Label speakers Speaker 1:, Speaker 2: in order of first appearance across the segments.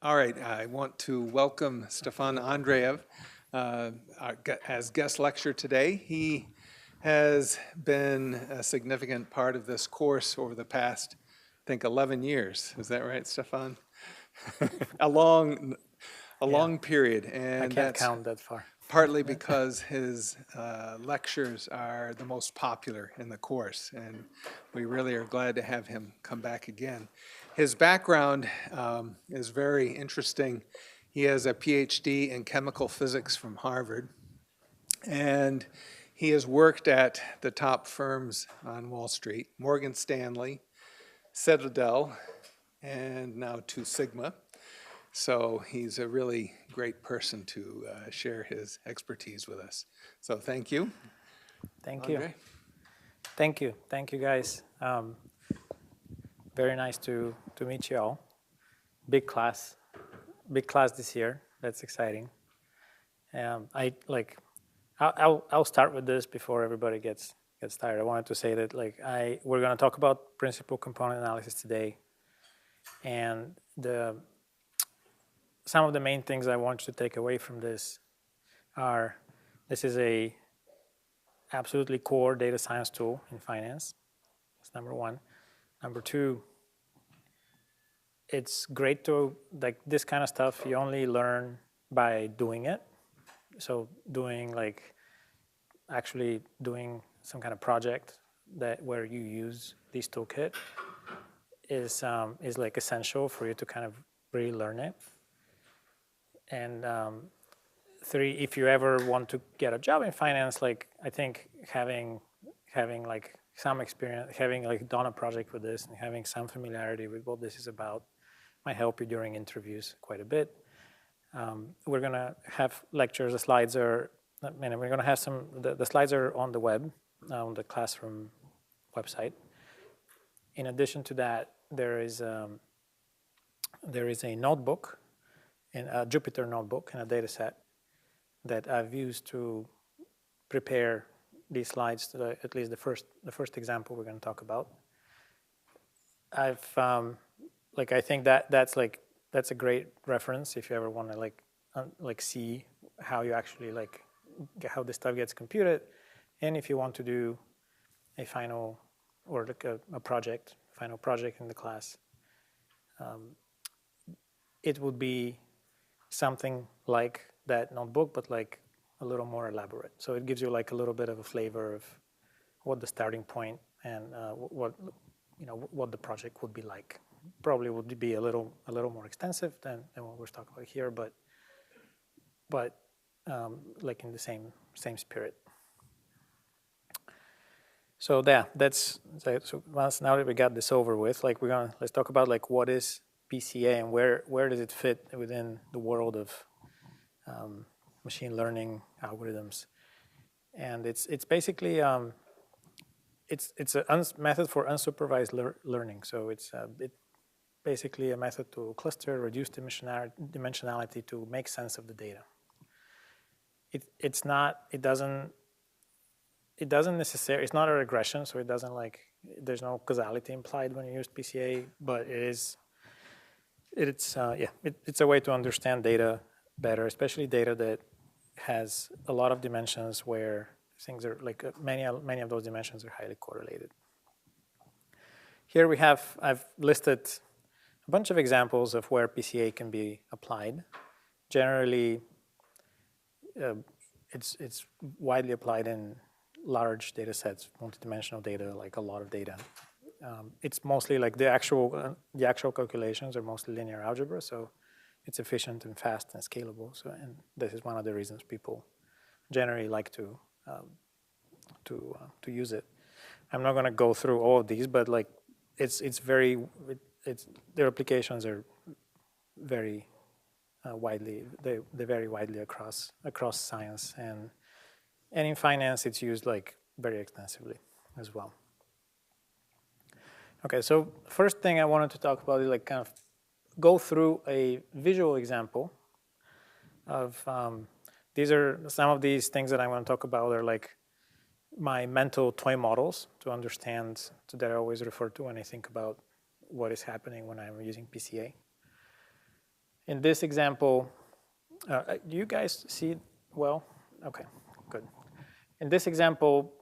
Speaker 1: All right, I want to welcome Stefan Andreev as guest lecturer today. He has been a significant part of this course over the past, I think, 11 years. Is that right, Stefan? a long, a
Speaker 2: Yeah,
Speaker 1: long period,
Speaker 2: I
Speaker 1: and
Speaker 2: can't
Speaker 1: that's
Speaker 2: count that far.
Speaker 1: partly because his lectures are the most popular in the course, and we really are glad to have him come back again. His background is very interesting. He has a PhD in chemical physics from Harvard, and he has worked at the top firms on Wall Street, Morgan Stanley, Citadel, and now Two Sigma. So he's a really great person to share his expertise with us. So thank you,
Speaker 2: Thank you.
Speaker 1: Andre.
Speaker 2: Thank you guys. Very nice to meet you all. Big class this year. That's exciting. I like. I'll start with this before everybody gets tired. I wanted to say that we're going to talk about principal component analysis today, and some of the main things I want you to take away from this are this is a absolutely core data science tool in finance. That's number one. Number two, it's great to, like this kind of stuff, you only learn by doing it. So actually doing some kind of project where you use this toolkit is like essential for you to kind of really learn it. And three, if you ever want to get a job in finance, like I think having like some experience, having like done a project with this and having some familiarity with what this is about might help you during interviews quite a bit. We're gonna have lectures. The slides are. We're gonna have some. The slides are on the web, on the classroom website. In addition to that, there is a notebook, a Jupyter notebook, and a data set that I've used to prepare these slides to at least the first example we're going to talk about. I think that's a great reference if you ever want to see how you actually how this stuff gets computed, and if you want to do a final or a final project in the class, it would be something like that notebook, but like a little more elaborate. So it gives you like a little bit of a flavor of what the starting point and what the project would be like. Probably would be a little more extensive than what we're talking about here, but like in the same spirit. So that's so once now that we got this over with, let's talk about like what is PCA and where does it fit within the world of machine learning algorithms. And it's basically it's a method for unsupervised learning. So it's basically a method to cluster, reduce dimensionality to make sense of the data. It's not a regression, so it doesn't there's no causality implied when you use PCA, but it's a way to understand data better, especially data that has a lot of dimensions where things are many of those dimensions are highly correlated. Here I've listed a bunch of examples of where PCA can be applied. Generally, it's widely applied in large data sets, multidimensional data, like a lot of data. It's mostly like the actual calculations are mostly linear algebra, so it's efficient and fast and scalable. So, and this is one of the reasons people generally like to use it. I'm not going to go through all of these, but their applications are very widely. They vary widely across science, and in finance it's used very extensively as well. Okay, so first thing I wanted to talk about is kind of go through a visual example of these are some of these things that I'm going to talk about are like my mental toy models to understand, that I always refer to when I think about what is happening when I'm using PCA. In this example, do you guys see it well? Okay, good. In this example,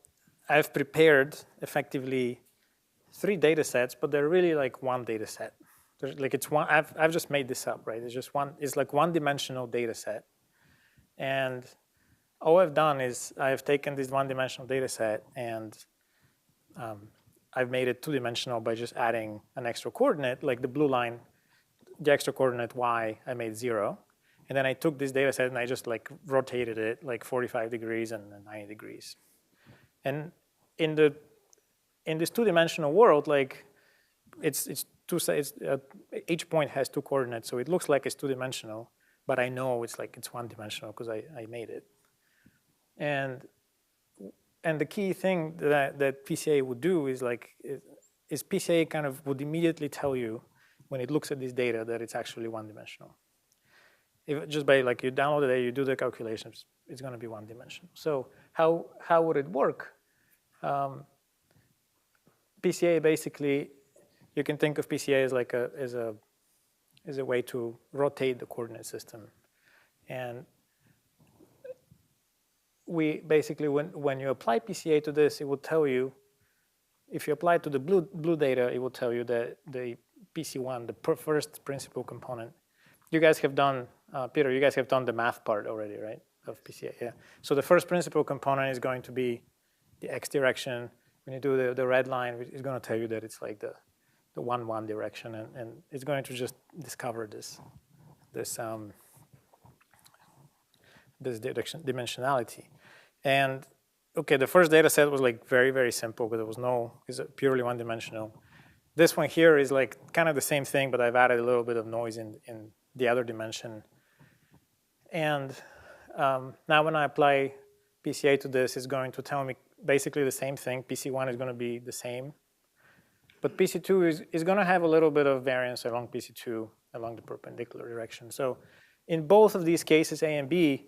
Speaker 2: I've prepared effectively 3 data sets, but they're really like one data set. There's like it's one. I've just made this up, right? It's just one. It's like one-dimensional data set, and all I've done is I've taken this one-dimensional data set and I've made it 2-dimensional by just adding an extra coordinate, like the blue line, the extra coordinate y, I made 0. And then I took this data set and I just like rotated it like 45 degrees and 90 degrees. And in this 2-dimensional world, like it's two sides. Each point has 2 coordinates, so it looks like it's 2-dimensional, but I know it's like it's 1-dimensional because I made it. And the key thing that PCA would do is PCA kind of would immediately tell you when it looks at this data that it's actually 1-dimensional. If just by like you download the data, you do the calculations, it's going to be 1-dimensional. So how would it work? PCA basically, you can think of PCA as like as a way to rotate the coordinate system, and we basically when you apply PCA to this, it will tell you. If you apply it to the blue data, it will tell you that the PC1, the first principal component. You guys have done, Peter, you guys have done the math part already, right, of PCA, yeah. So the first principal component is going to be the x direction. When you do the red line, it's going to tell you that it's like the 1-1 direction, and it's going to just discover this dimensionality. And okay, the first data set was like very, very simple because it's purely 1-dimensional. This one here is like kind of the same thing, but I've added a little bit of noise in the other dimension. And now when I apply PCA to this, it's going to tell me basically the same thing. PC1 is going to be the same. But PC2 is going to have a little bit of variance along PC2, along the perpendicular direction. So in both of these cases, A and B,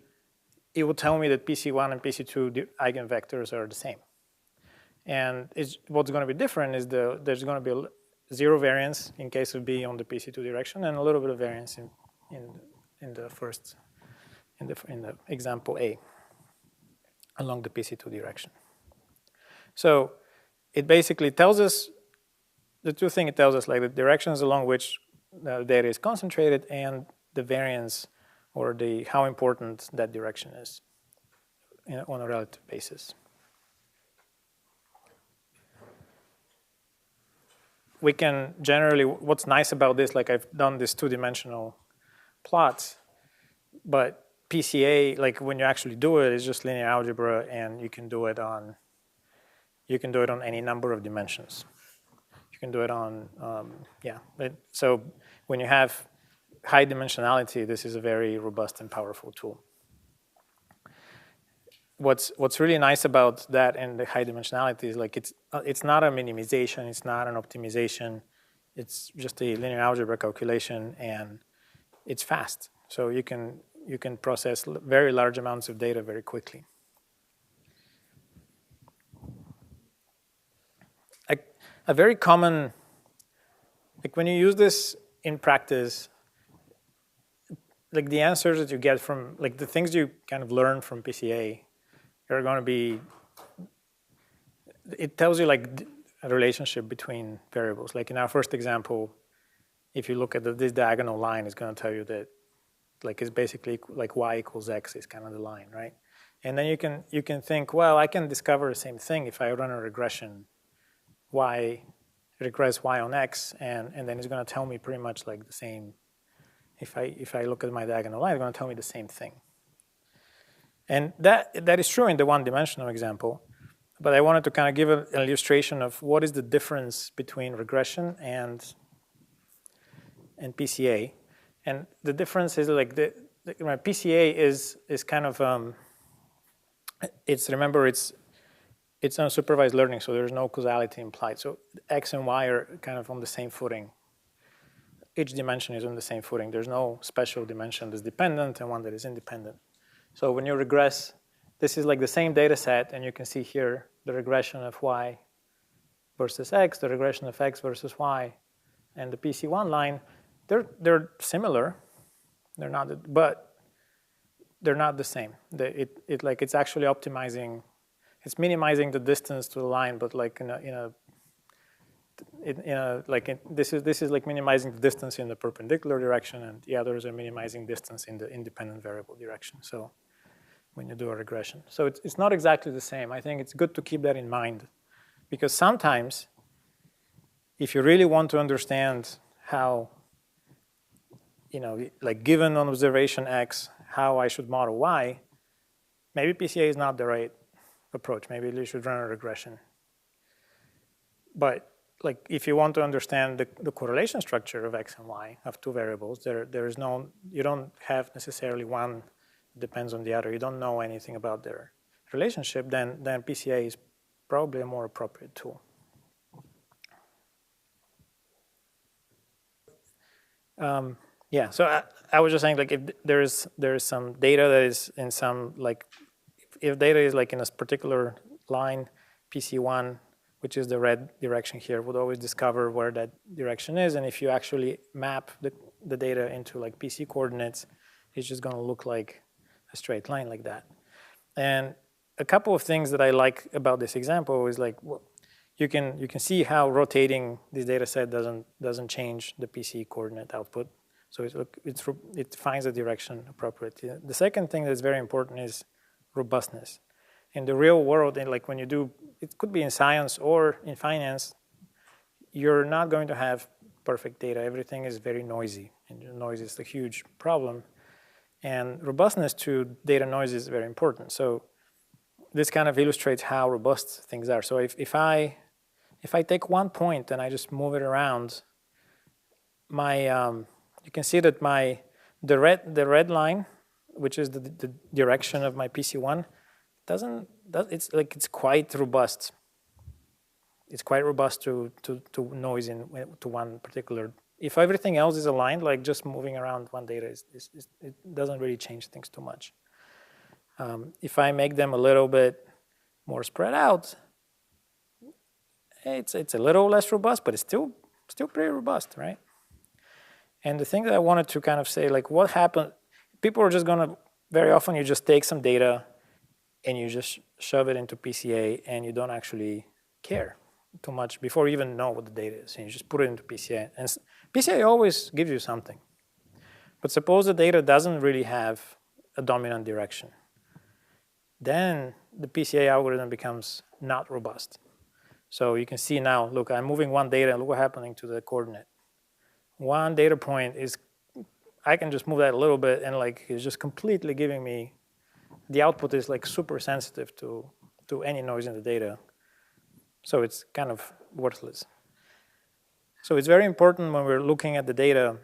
Speaker 2: it will tell me that PC1 and PC2 eigenvectors are the same. And what's going to be different is there's going to be 0 variance in case of B on the PC2 direction, and a little bit of variance in the example A along the PC2 direction. So it basically tells us the 2 things it tells us, like the directions along which the data is concentrated and the variance or how important that direction is on a relative basis. We can generally, what's nice about this, like I've done this 2-dimensional plots, but PCA, like when you actually do it, is just linear algebra, and you can do it on any number of dimensions. You can do it on, so when you have high dimensionality, this is a very robust and powerful tool. What's really nice about that and the high dimensionality is like it's not a minimization, it's not an optimization, it's just a linear algebra calculation, and it's fast. So you can process very large amounts of data very quickly. A very common, like when you use this in practice, like the answers that you get from, like the things you kind of learn from PCA are going to be, it tells you like a relationship between variables. Like in our first example, if you look at this diagonal line, it's going to tell you that like it's basically like y equals x is kind of the line, right? And then you can think, well, I can discover the same thing if I run a regression, regress y on x, and then it's going to tell me pretty much like the same. If I look at my diagonal line, it's going to tell me the same thing. And that is true in the 1-dimensional example, but I wanted to kind of give an illustration of what is the difference between regression and PCA. And the difference is like PCA is kind of it's unsupervised learning, so there's no causality implied. So x and y are kind of on the same footing. Each dimension is on the same footing. There's no special dimension that's dependent and one that is independent. So when you regress, this is like the same data set, and you can see here the regression of y versus x, the regression of x versus y, and the PC1 line, they're similar, They're not, but they're not the same. It's actually optimizing. It's minimizing the distance to the line, but like this is like minimizing the distance in the perpendicular direction, and the others are minimizing distance in the independent variable direction. So when you do a regression, so it's not exactly the same. I think it's good to keep that in mind, because sometimes, if you really want to understand how, like given an observation X, how I should model Y, maybe PCA is not the right approach. Maybe you should run a regression. But like if you want to understand the correlation structure of X and Y, of two variables, you don't have necessarily one depends on the other. You don't know anything about their relationship, then PCA is probably a more appropriate tool. Yeah, so I was just saying, like, if there is some data that is in some, like, if data is like in a particular line, PC1, which is the red direction here, would always discover where that direction is. And if you actually map the data into like PC coordinates, it's just gonna look like a straight line like that. And a couple of things that I like about this example is like, well, you can see how rotating this data set doesn't change the PC coordinate output. So it finds the direction appropriately. The second thing that's very important is robustness. In the real world, and like when you do, it could be in science or in finance, you're not going to have perfect data. Everything is very noisy, and noise is a huge problem. And robustness to data noise is very important. So this kind of illustrates how robust things are. So if I take one point and I just move it around, you can see that the red line, which is the direction of my PC1, it's quite robust. It's quite robust to noise to one particular. If everything else is aligned, like just moving around one data, it doesn't really change things too much. If I make them a little bit more spread out, it's a little less robust, but it's still pretty robust, right? And the thing that I wanted to kind of say, like, what happened? People are just gonna, very often you just take some data and you just shove it into PCA, and you don't actually care too much before you even know what the data is, and you just put it into PCA. And PCA always gives you something. But suppose the data doesn't really have a dominant direction. Then the PCA algorithm becomes not robust. So you can see now, look, I'm moving one data, and look what's happening to the coordinate. One data point is, I can just move that a little bit, and like it's just completely giving me, the output is like super sensitive to any noise in the data. So it's kind of worthless. So it's very important when we're looking at the data,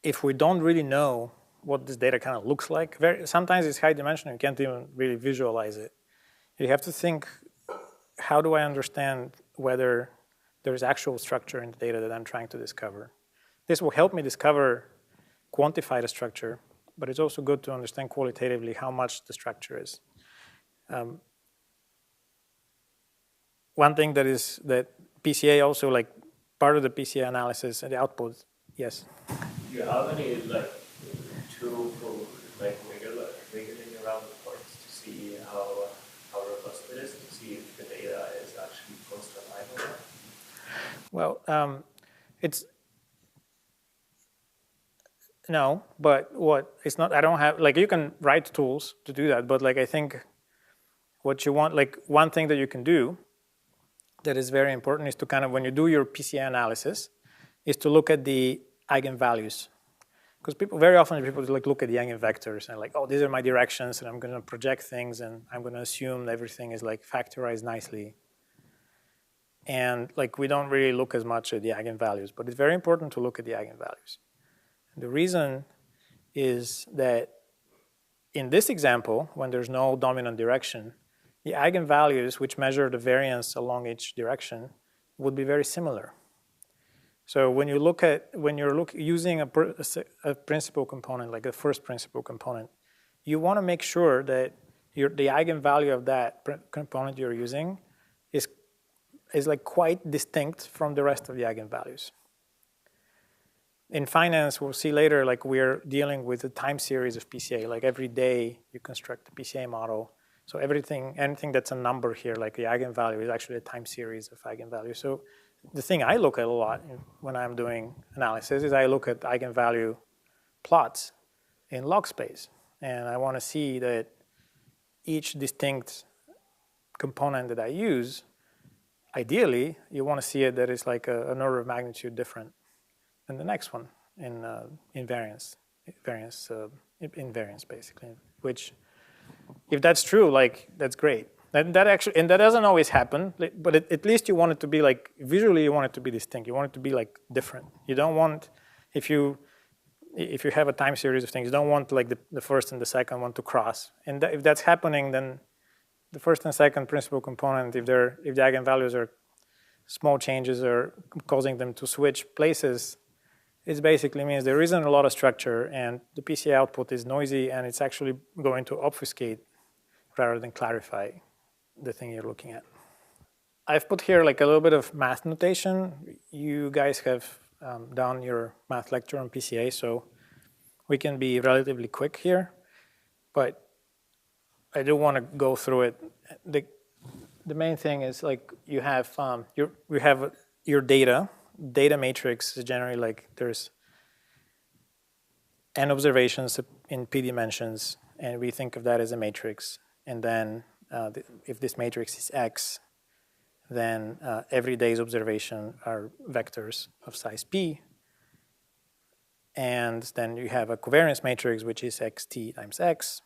Speaker 2: if we don't really know what this data kind of looks like, sometimes it's high dimensional, you can't even really visualize it. You have to think, how do I understand whether there's actual structure in the data that I'm trying to discover? This will help me quantify the structure, but it's also good to understand qualitatively how much the structure is. One thing that PCA also, like part of the PCA analysis and the output, yes?
Speaker 3: Do you have any like tool for like wiggling around the points to see how robust it is, to see if the data is actually constant eigenvalue?
Speaker 2: Well, no, but it's not, I don't have, like you can write tools to do that, but like I think what you want, like one thing that you can do that is very important is to kind of, when you do your PCA analysis, is to look at the eigenvalues. Because very often people like look at the eigenvectors and like, oh, these are my directions, and I'm gonna project things, and I'm gonna assume that everything is like factorized nicely. And like we don't really look as much at the eigenvalues, but it's very important to look at the eigenvalues. And the reason is that in this example, when there's no dominant direction, the eigenvalues, which measure the variance along each direction, would be very similar. So when you're using a principal component, like a first principal component, you want to make sure that the eigenvalue of that component you're using is like quite distinct from the rest of the eigenvalues. in finance, we'll see later, like we're dealing with a time series of PCA. Like every day you construct a PCA model. So anything that's a number here, like the eigenvalue, is actually a time series of eigenvalues. So the thing I look at a lot when I'm doing analysis is I look at eigenvalue plots in log space. And I want to see that each distinct component that I use, ideally, you want to see it that is like an order of magnitude different than the next one in variance, basically. Which, if that's true, like that's great. And that doesn't always happen. But at least you want it to be like visually, you want it to be distinct. You want it to be like different. You don't want if you have a time series of things, you don't want like the first and the second one to cross. And if that's happening, then the first and second principal component, if the eigenvalues are small changes or causing them to switch places, it basically means there isn't a lot of structure and the PCA output is noisy and it's actually going to obfuscate rather than clarify the thing you're looking at. I've put here like a little bit of math notation. You guys have done your math lecture on PCA, so we can be relatively quick here, but I do want to go through it. The main thing is like you have your data. Data matrix is generally like there's n observations in p dimensions, and we think of that as a matrix. And then if this matrix is X, then every day's observation are vectors of size P. And then you have a covariance matrix, which is XT times X.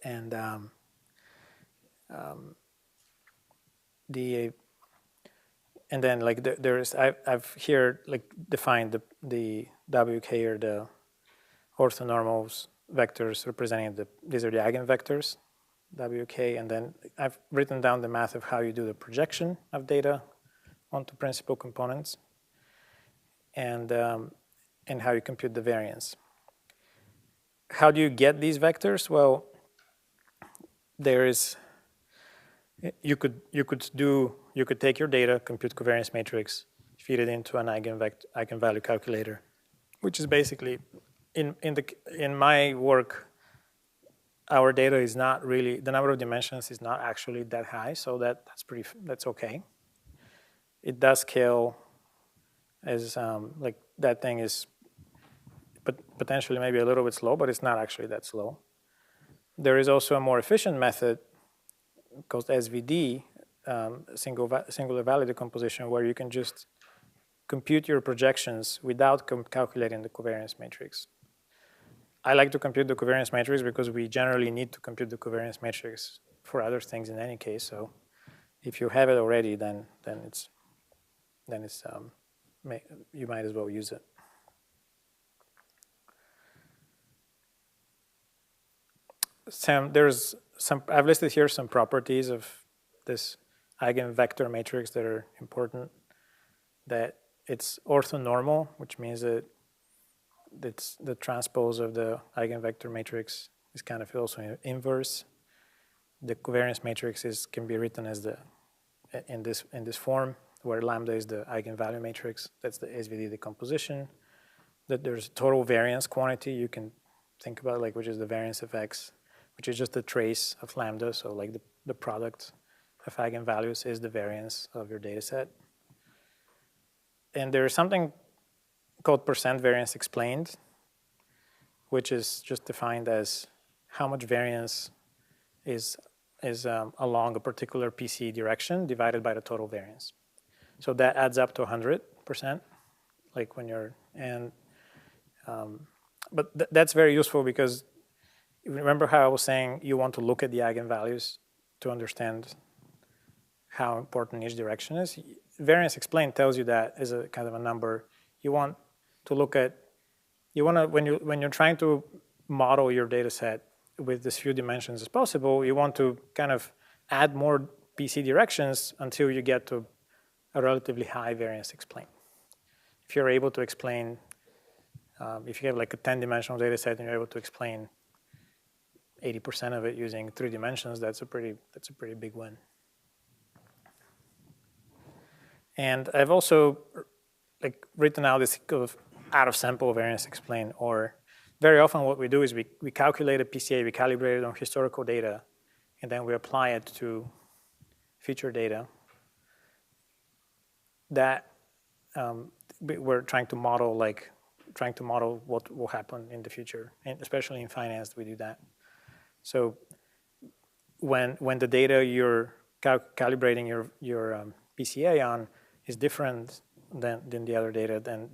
Speaker 2: And then like I've here like defined the WK or the orthonormals vectors representing these are the eigenvectors, WK, and then I've written down the math of how you do the projection of data onto principal components, and how you compute the variance. How do you get these vectors? Well, you could take your data, compute covariance matrix, feed it into an eigenvalue calculator, which is basically in my work, our data is not really, the number of dimensions is not actually that high, so that's okay. It does scale as like that thing is potentially maybe a little bit slow, but it's not actually that slow. There is also a more efficient method called SVD, singular value decomposition, where you can just compute your projections without calculating the covariance matrix. I like to compute the covariance matrix because we generally need to compute the covariance matrix for other things in any case. So if you have it already, then you might as well use it. I've listed here some properties of this eigenvector matrix that are important. That it's orthonormal, which means that it's the transpose of the eigenvector matrix is kind of also inverse. The covariance matrix can be written as in this form, where lambda is the eigenvalue matrix. That's the SVD decomposition. That there's total variance quantity you can think about, like which is the variance of X, which is just a trace of lambda. So like the product of eigenvalues is the variance of your data set. And there's something called percent variance explained, which is just defined as how much variance is along a particular PC direction divided by the total variance. So that adds up to 100%, like when you're, but that's very useful because remember how I was saying you want to look at the eigenvalues to understand how important each direction is? Variance explained tells you that as a kind of a number. You want to look at, when you're trying to model your data set with as few dimensions as possible, you want to kind of add more PC directions until you get to a relatively high variance explained. If you're able to explain, if you have like a 10-dimensional data set and you're able to explain 80% of it using 3 dimensions, that's a pretty big win. And I've also like written out this kind of out of sample variance explain, or very often what we do is we calculate a PCA, we calibrate it on historical data, and then we apply it to future data that we're trying to model, what will happen in the future, and especially in finance we do that. So when the data you're calibrating your PCA on is different than the other data, then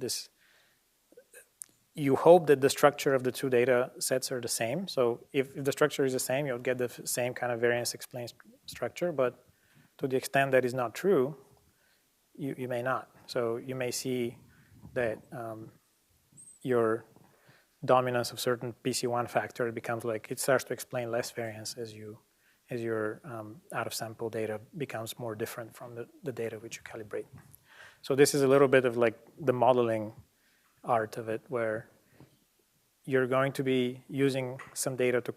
Speaker 2: you hope that the structure of the two data sets are the same. So if the structure is the same, you'll get the same kind of variance explained structure, but to the extent that is not true, you may not. So you may see that your dominance of certain PC1 factor becomes like, it starts to explain less variance as your out of sample data becomes more different from the data which you calibrate. So this is a little bit of like the modeling art of it, where you're going to be using some data to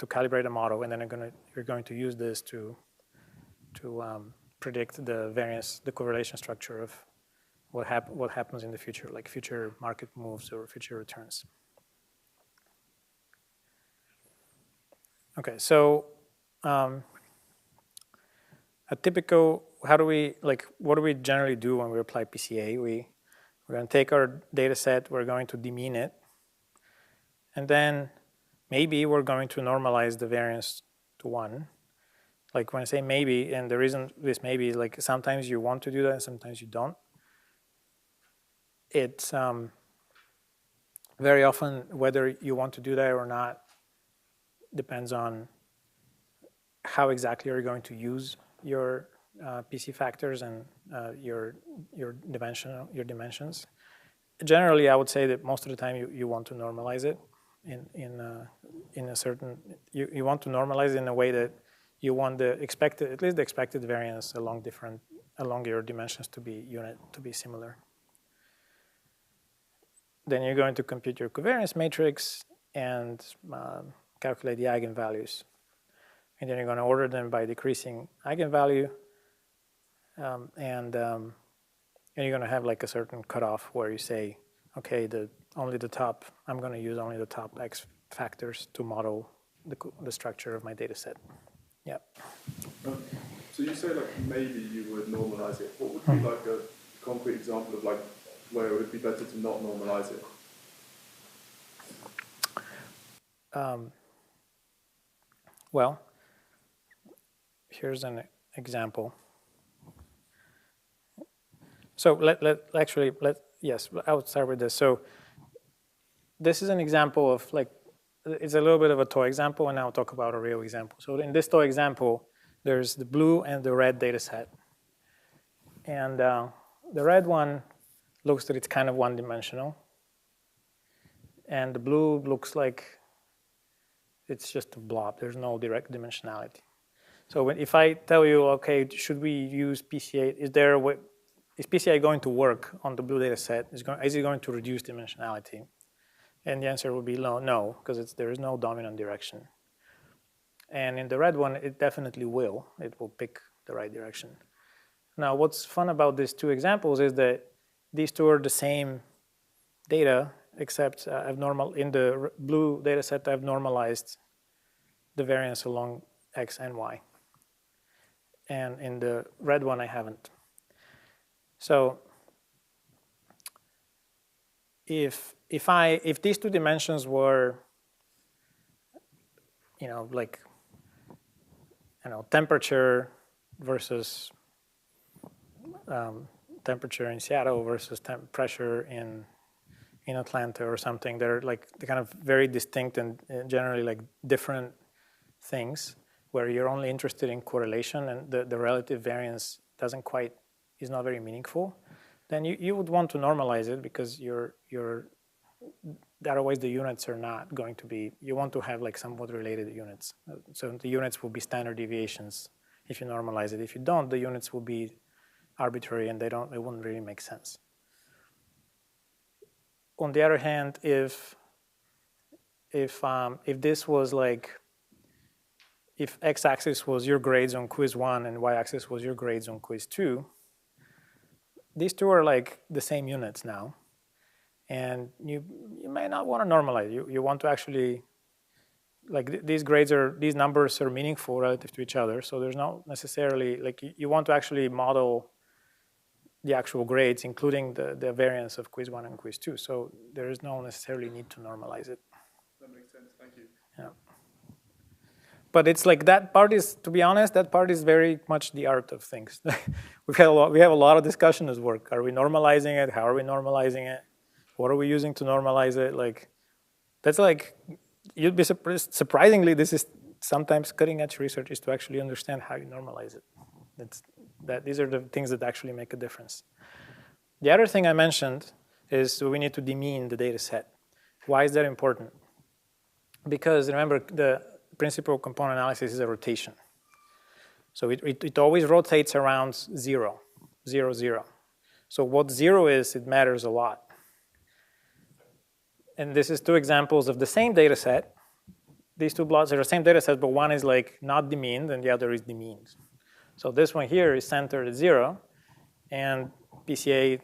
Speaker 2: calibrate a model, and then you're going to use this to predict the variance, the correlation structure of what happens in the future, like future market moves or future returns. Okay, so a typical, what do we generally do when we apply PCA? We're going to take our data set, we're going to demean it, and then maybe we're going to normalize the variance to 1. Like when I say maybe, and the reason this maybe is like sometimes you want to do that and sometimes you don't. It's very often whether you want to do that or not depends on how exactly you're going to use your PC factors and your dimensions. Generally, I would say that most of the time you want to normalize it in a certain, you want to normalize it in a way that you want at least the expected variance along your dimensions to be similar. Then you're going to compute your covariance matrix and calculate the eigenvalues. And then you're going to order them by decreasing eigenvalue. And you're going to have like a certain cutoff where you say, okay, I'm going to use only the top X factors to model the structure of my data set. Yeah.
Speaker 4: So you say like maybe you would normalize it. What would be like a concrete example of like where it would be better to not normalize it?
Speaker 2: Well, here's an example. So yes, I would start with this. So this is an example of like, it's a little bit of a toy example, and now I'll talk about a real example. So in this toy example, there's the blue and the red data set. And the red one looks that it's kind of one-dimensional. And the blue looks like it's just a blob. There's no direct dimensionality. So if I tell you, okay, should we use PCA? Is PCA going to work on the blue data set? Is it going to reduce dimensionality? And the answer would be no, because there is no dominant direction. And in the red one, it definitely will. It will pick the right direction. Now, what's fun about these two examples is that these two are the same data, except in the blue data set, I've normalized the variance along X and Y. And in the red one, I haven't. So if these two dimensions were, temperature versus temperature in Seattle versus pressure in Atlanta or something, they're kind of very distinct and generally like different things, where you're only interested in correlation and the relative variance is not very meaningful, then you would want to normalize it, because otherwise the units are not going to be, you want to have like somewhat related units. So the units will be standard deviations if you normalize it. If you don't, the units will be arbitrary and it wouldn't really make sense. On the other hand, if this was like, if x-axis was your grades on quiz 1 and y-axis was your grades on quiz 2, these two are like the same units now. And you may not want to normalize. You want to actually, like these numbers are meaningful relative to each other. So there's not necessarily, like you want to actually model the actual grades, including the variance of quiz 1 and quiz 2. So there is no necessarily need to normalize it.
Speaker 4: That makes sense, thank you.
Speaker 2: Yeah. But it's like that part is, to be honest, that part is very much the art of things. we have a lot of discussion at work. Are we normalizing it? How are we normalizing it? What are we using to normalize it? Like, that's like, you'd be surprised. Surprisingly, this is sometimes cutting edge research is to actually understand how you normalize it. These are the things that actually make a difference. The other thing I mentioned is we need to demean the data set. Why is that important? Because remember, the principal component analysis is a rotation. So it always rotates around 0, 0, 0. So what 0 is, it matters a lot. And this is two examples of the same data set. These two plots are the same data set, but one is like not demeaned and the other is demeaned. So this one here is centered at 0, and PCA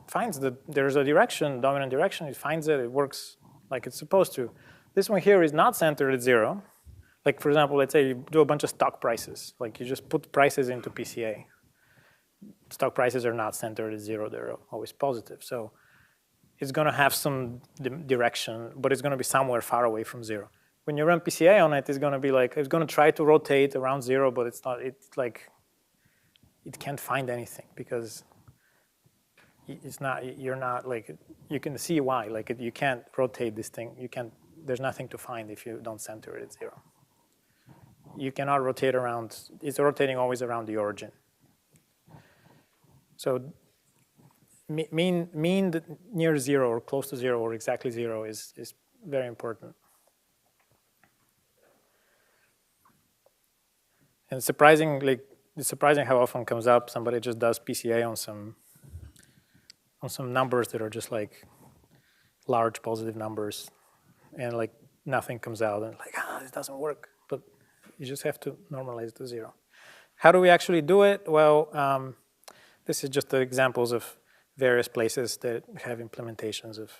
Speaker 2: finds that there's a direction, dominant direction, it finds it, it works like it's supposed to. This one here is not centered at 0. Like for example, let's say you do a bunch of stock prices, like you just put prices into PCA. Stock prices are not centered at 0, they're always positive. So it's gonna have some direction, but it's gonna be somewhere far away from 0. When you run PCA on it, it's gonna be like, it's gonna try to rotate around 0, but it's like, it can't find anything because you're not like, you can see why, like you can't rotate this thing, there's nothing to find if you don't center it at 0. You cannot rotate around, it's rotating always around the origin. So mean near 0 or close to 0 or exactly 0 is very important. And it's surprising how often it comes up. Somebody just does PCA on some numbers that are just like large positive numbers, and like nothing comes out, and like this doesn't work. But you just have to normalize it to 0. How do we actually do it? Well, this is just the examples of various places that have implementations of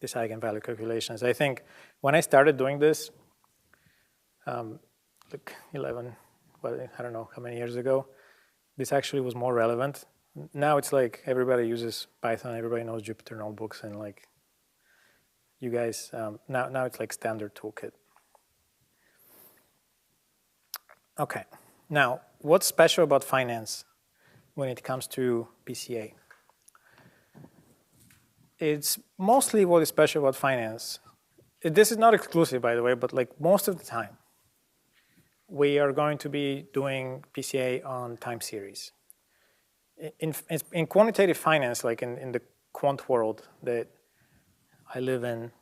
Speaker 2: these eigenvalue calculations. I think when I started doing this, like 11. But I don't know how many years ago, this actually was more relevant. Now it's like everybody uses Python, everybody knows Jupyter notebooks, and like you guys, now it's like standard toolkit. Okay, now what's special about finance when it comes to PCA? It's mostly what is special about finance. This is not exclusive, by the way, but like most of the time, we are going to be doing PCA on time series. In quantitative finance, like in the quant world that I live in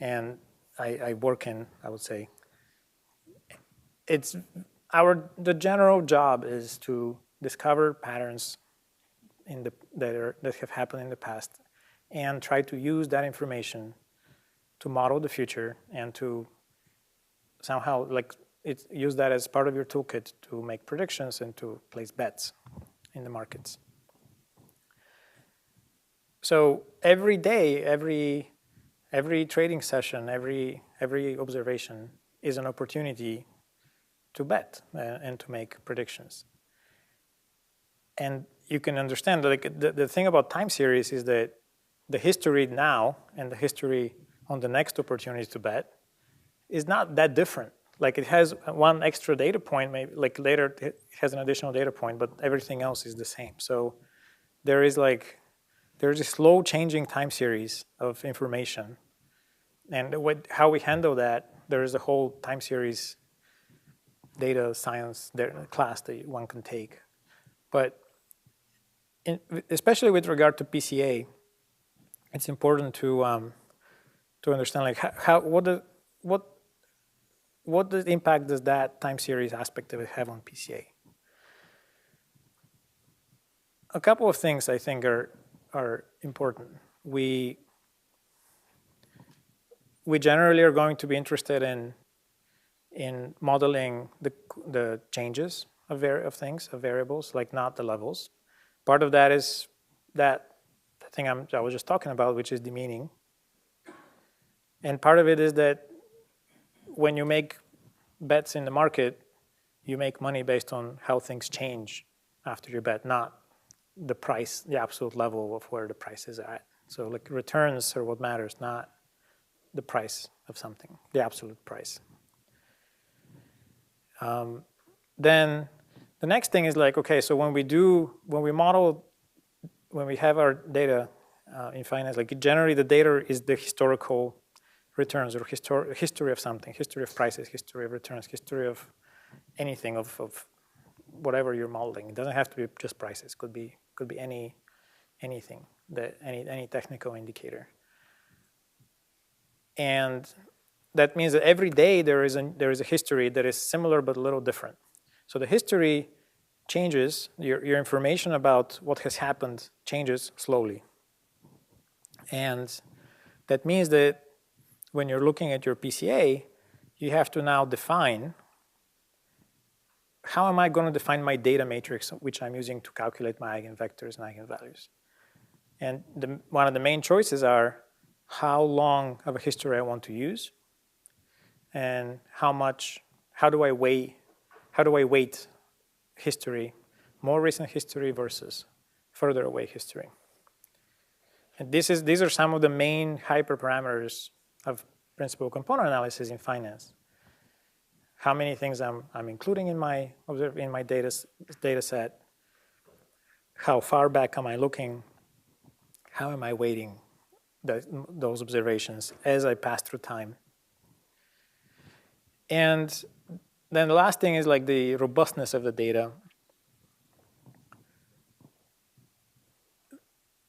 Speaker 2: and I work in, I would say, the general job is to discover patterns that have happened in the past and try to use that information to model the future and to somehow use that as part of your toolkit to make predictions and to place bets in the markets. So every day, every trading session, every observation is an opportunity to bet and to make predictions. And you can understand that the thing about time series is that the history now and the history on the next opportunity to bet is not that different. Like it has one extra data point, maybe like later it has an additional data point, but everything else is the same. So there's a slow changing time series of information. And how we handle that, there is a whole time series data science class that one can take. But especially with regard to PCA, it's important to understand like what the impact does that time series aspect of it have on PCA? A couple of things I think are important. We generally are going to be interested in modeling the changes of variables, like not the levels. Part of that is that thing I was just talking about, which is demeaning. And part of it is that when you make bets in the market, you make money based on how things change after your bet, not the price, the absolute level of where the price is at. So like returns are what matters, not the price of something, the absolute price. Then the next thing is like, okay, so when we have our data in finance, like generally the data is the historical returns or history of something, history of prices, history of returns, history of anything of whatever you're modeling. It doesn't have to be just prices. Could be anything, any technical indicator. And that means that every day there is a history that is similar but a little different. So the history changes, your information about what has happened changes slowly. And that means that when you're looking at your PCA, you have to now define how am I going to define my data matrix, which I'm using to calculate my eigenvectors and eigenvalues. And one of the main choices are how long of a history I want to use, and how do I weight history, more recent history versus further away history. And these are some of the main hyperparameters of principal component analysis in finance. How many things I'm including in my data set, how far back am I looking, how am I weighting those observations as I pass through time. And then the last thing is like the robustness of the data.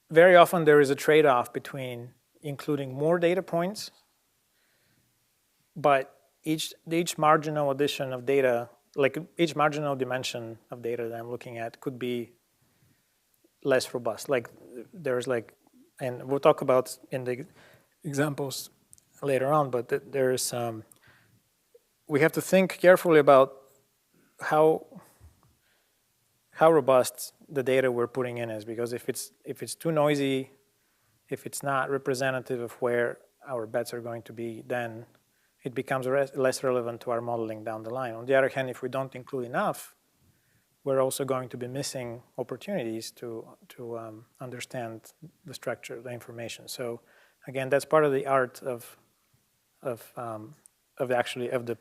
Speaker 2: Very often there is a trade-off between including more data points, but each marginal addition of data, like each marginal dimension of data that I'm looking at could be less robust. Like there's like, and we'll talk about in the examples later on, but there's we have to think carefully about how robust the data we're putting in is, because if it's too noisy, if it's not representative of where our bets are going to be, then it becomes less relevant to our modeling down the line. On the other hand, if we don't include enough, we're also going to be missing opportunities to understand the structure, the information. So again, that's part of the art of the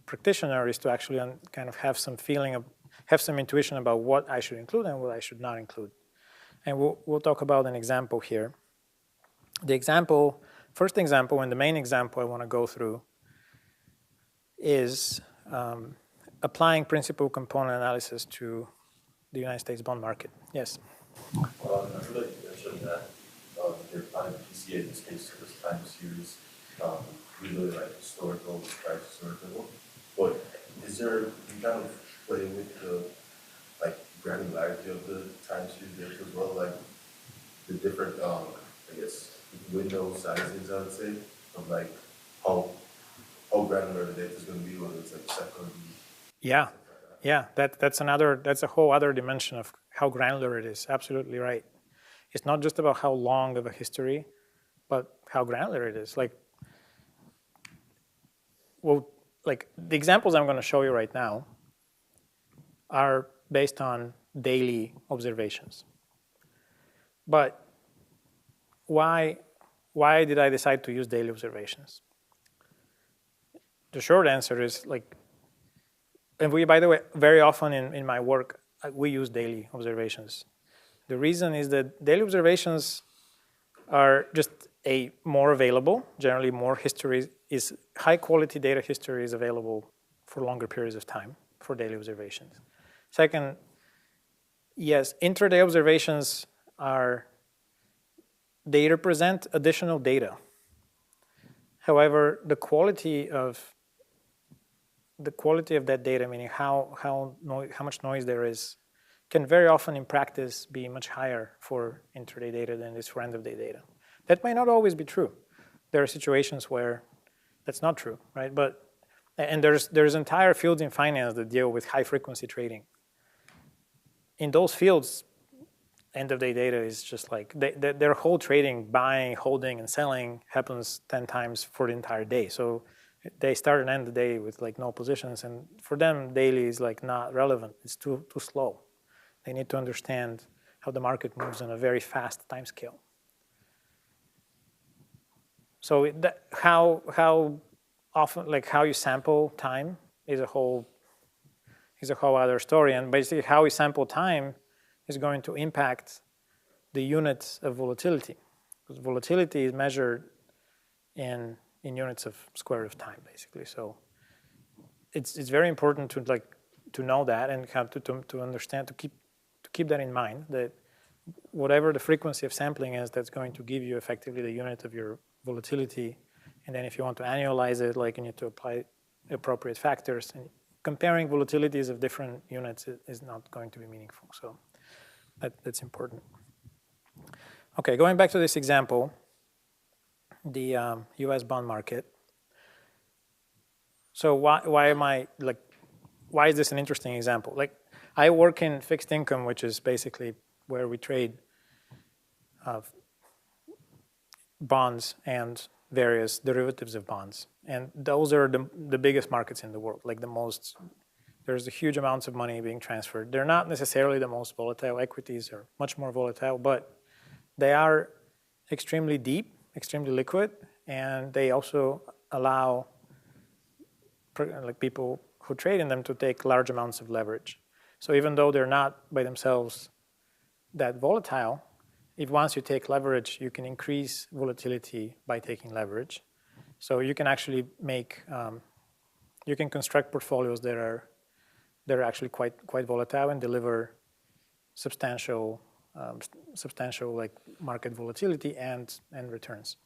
Speaker 2: practitioner, is to actually kind of have some feeling of, have some intuition about what I should include and what I should not include. And we'll talk about an example here. The first example and the main example I want to go through is applying principal component analysis to the United States bond market. Yes?
Speaker 5: I feel like you mentioned that you're applying PCA in this case to this time series, really like historical, described historical. But is there, you kind of play with the like granularity of the time series as well, like the different, I guess, window sizes, I would say, of like how granular the data is going to be, whether it's like second.
Speaker 2: Yeah, that's a whole other dimension of how granular it is. Absolutely right. It's not just about how long of a history, but how granular it is. Like the examples I'm going to show you right now are based on daily observations. But why did I decide to use daily observations? The short answer is like, and by the way, very often in my work, we use daily observations. The reason is that daily observations are just more available. Generally, more history is, high quality data history is available for longer periods of time for daily observations. Second, yes, intraday observations they represent additional data. However, the quality of that data, meaning how much noise there is, can very often in practice be much higher for intraday data than it is for end-of-day data. That may not always be true. There are situations where that's not true, right? And there's entire fields in finance that deal with high-frequency trading. In those fields, end-of-day data is just like, their whole trading, buying, holding, and selling happens 10 times for the entire day. So they start and end the day with like no positions, and for them, daily is like not relevant. It's too slow. They need to understand how the market moves on a very fast time scale. So how often, like how you sample time is a whole other story. And basically how we sample time is going to impact the units of volatility. Because volatility is measured in units of square root of time, basically. So it's very important to know that and have to understand, to keep that in mind, that whatever the frequency of sampling is, that's going to give you effectively the unit of your volatility. And then if you want to annualize it, like you need to apply appropriate factors. And comparing volatilities of different units is not going to be meaningful. So that's important. Okay, going back to this example, the US bond market. So why is this an interesting example? Like, I work in fixed income, which is basically where we trade bonds and various derivatives of bonds. And those are the biggest markets in the world, like there's a huge amounts of money being transferred. They're not necessarily the most volatile. Equities are much more volatile, but they are extremely deep, extremely liquid, and they also allow like people who trade in them to take large amounts of leverage. So even though they're not by themselves that volatile, if once you take leverage, you can increase volatility by taking leverage. So you can actually make, you can construct portfolios that are actually quite volatile and deliver substantial like market volatility and returns.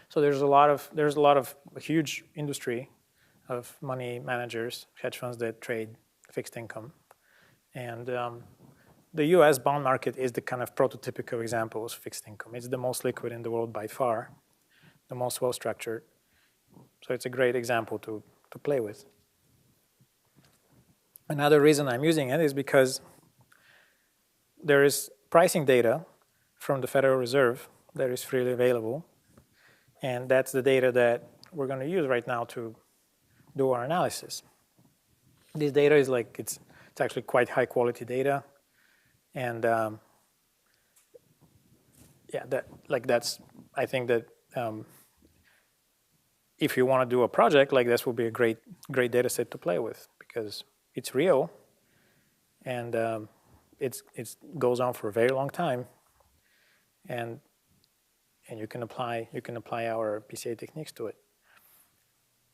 Speaker 2: So there's a lot of a huge industry of money managers, hedge funds that trade fixed income, and the U.S. bond market is the kind of prototypical example of fixed income. It's the most liquid in the world by far, the most well-structured. So it's a great example to play with. Another reason I'm using it is because there is pricing data from the Federal Reserve that is freely available. And that's the data that we're going to use right now to do our analysis. This data is like, it's actually quite high quality data. And I think that if you want to do a project, like this will be a great data set to play with, because it's real and it goes on for a very long time, and you can apply our PCA techniques to it.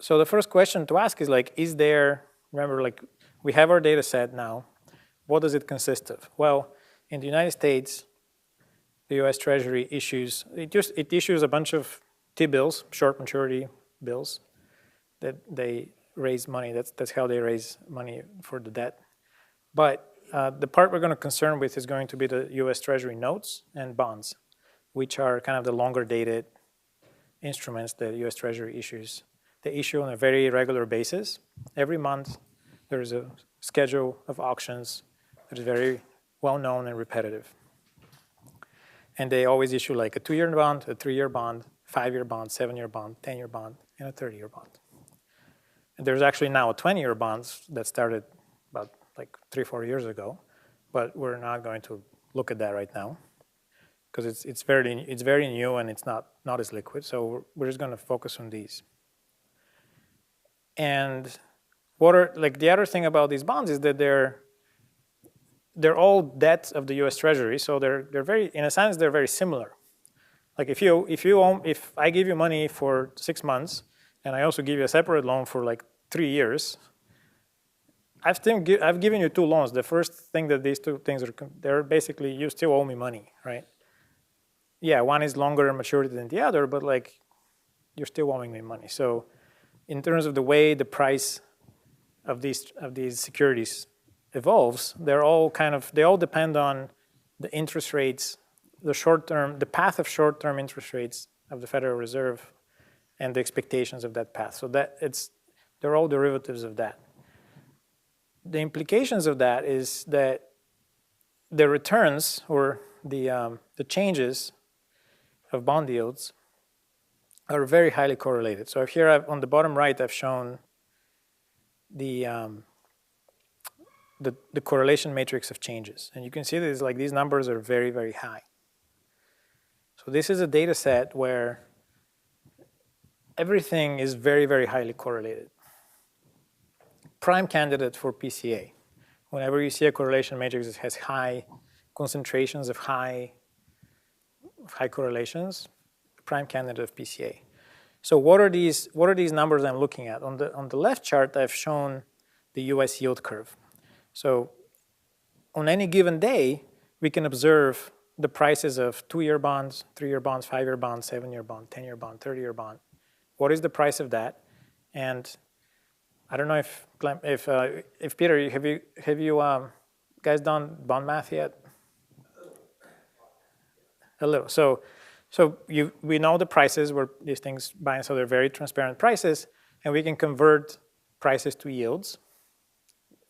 Speaker 2: So the first question to ask is like, remember, like, we have our data set now. What does it consist of? Well, in the United States, the U.S. Treasury issues a bunch of T-bills, short maturity bills, that they raise money. That's how they raise money for the debt. But the part we're going to concern with is going to be the U.S. Treasury notes and bonds, which are kind of the longer dated instruments that U.S. Treasury issues. They issue on a very regular basis. Every month, there is a schedule of auctions that is very well known and repetitive. And they always issue like a 2-year bond, a 3-year bond, 5-year bond, 7-year bond, 10-year bond, and a 30-year bond. And there's actually now a 20-year bonds that started about like 3-4 years ago, but we're not going to look at that right now because it's very new and it's not as liquid. So we're just going to focus on these. And the other thing about these bonds is that they're all debt of the U.S. Treasury, so they're very, in a sense, they're very similar. Like if I give you money for 6 months, and I also give you a separate loan for like 3 years, I've given you 2 loans. The first thing that these 2 things they're basically, you still owe me money, right? Yeah, one is longer maturity than the other, but like you're still owing me money. So in terms of the way the price of these securities evolves, they all depend on the interest rates, the path of short-term interest rates of the Federal Reserve and the expectations of that path. So they're all derivatives of that. The implications of that is that the returns or the changes of bond yields are very highly correlated. So here on the bottom right, I've shown the correlation matrix of changes. And you can see that these numbers are very, very high. So this is a data set where everything is very, very highly correlated. Prime candidate for PCA. Whenever you see a correlation matrix that has high concentrations of high correlations, prime candidate of PCA. So what are these numbers I'm looking at? On the left chart, I've shown the US yield curve. So on any given day, we can observe the prices of 2-year bonds, 3-year bonds, 5-year bonds, 7-year bond, 10-year bond, 30-year bond. What is the price of that? And I don't know if Peter, have you guys done bond math yet? A little. So we know the prices where these things buy, so they're very transparent prices, and we can convert prices to yields.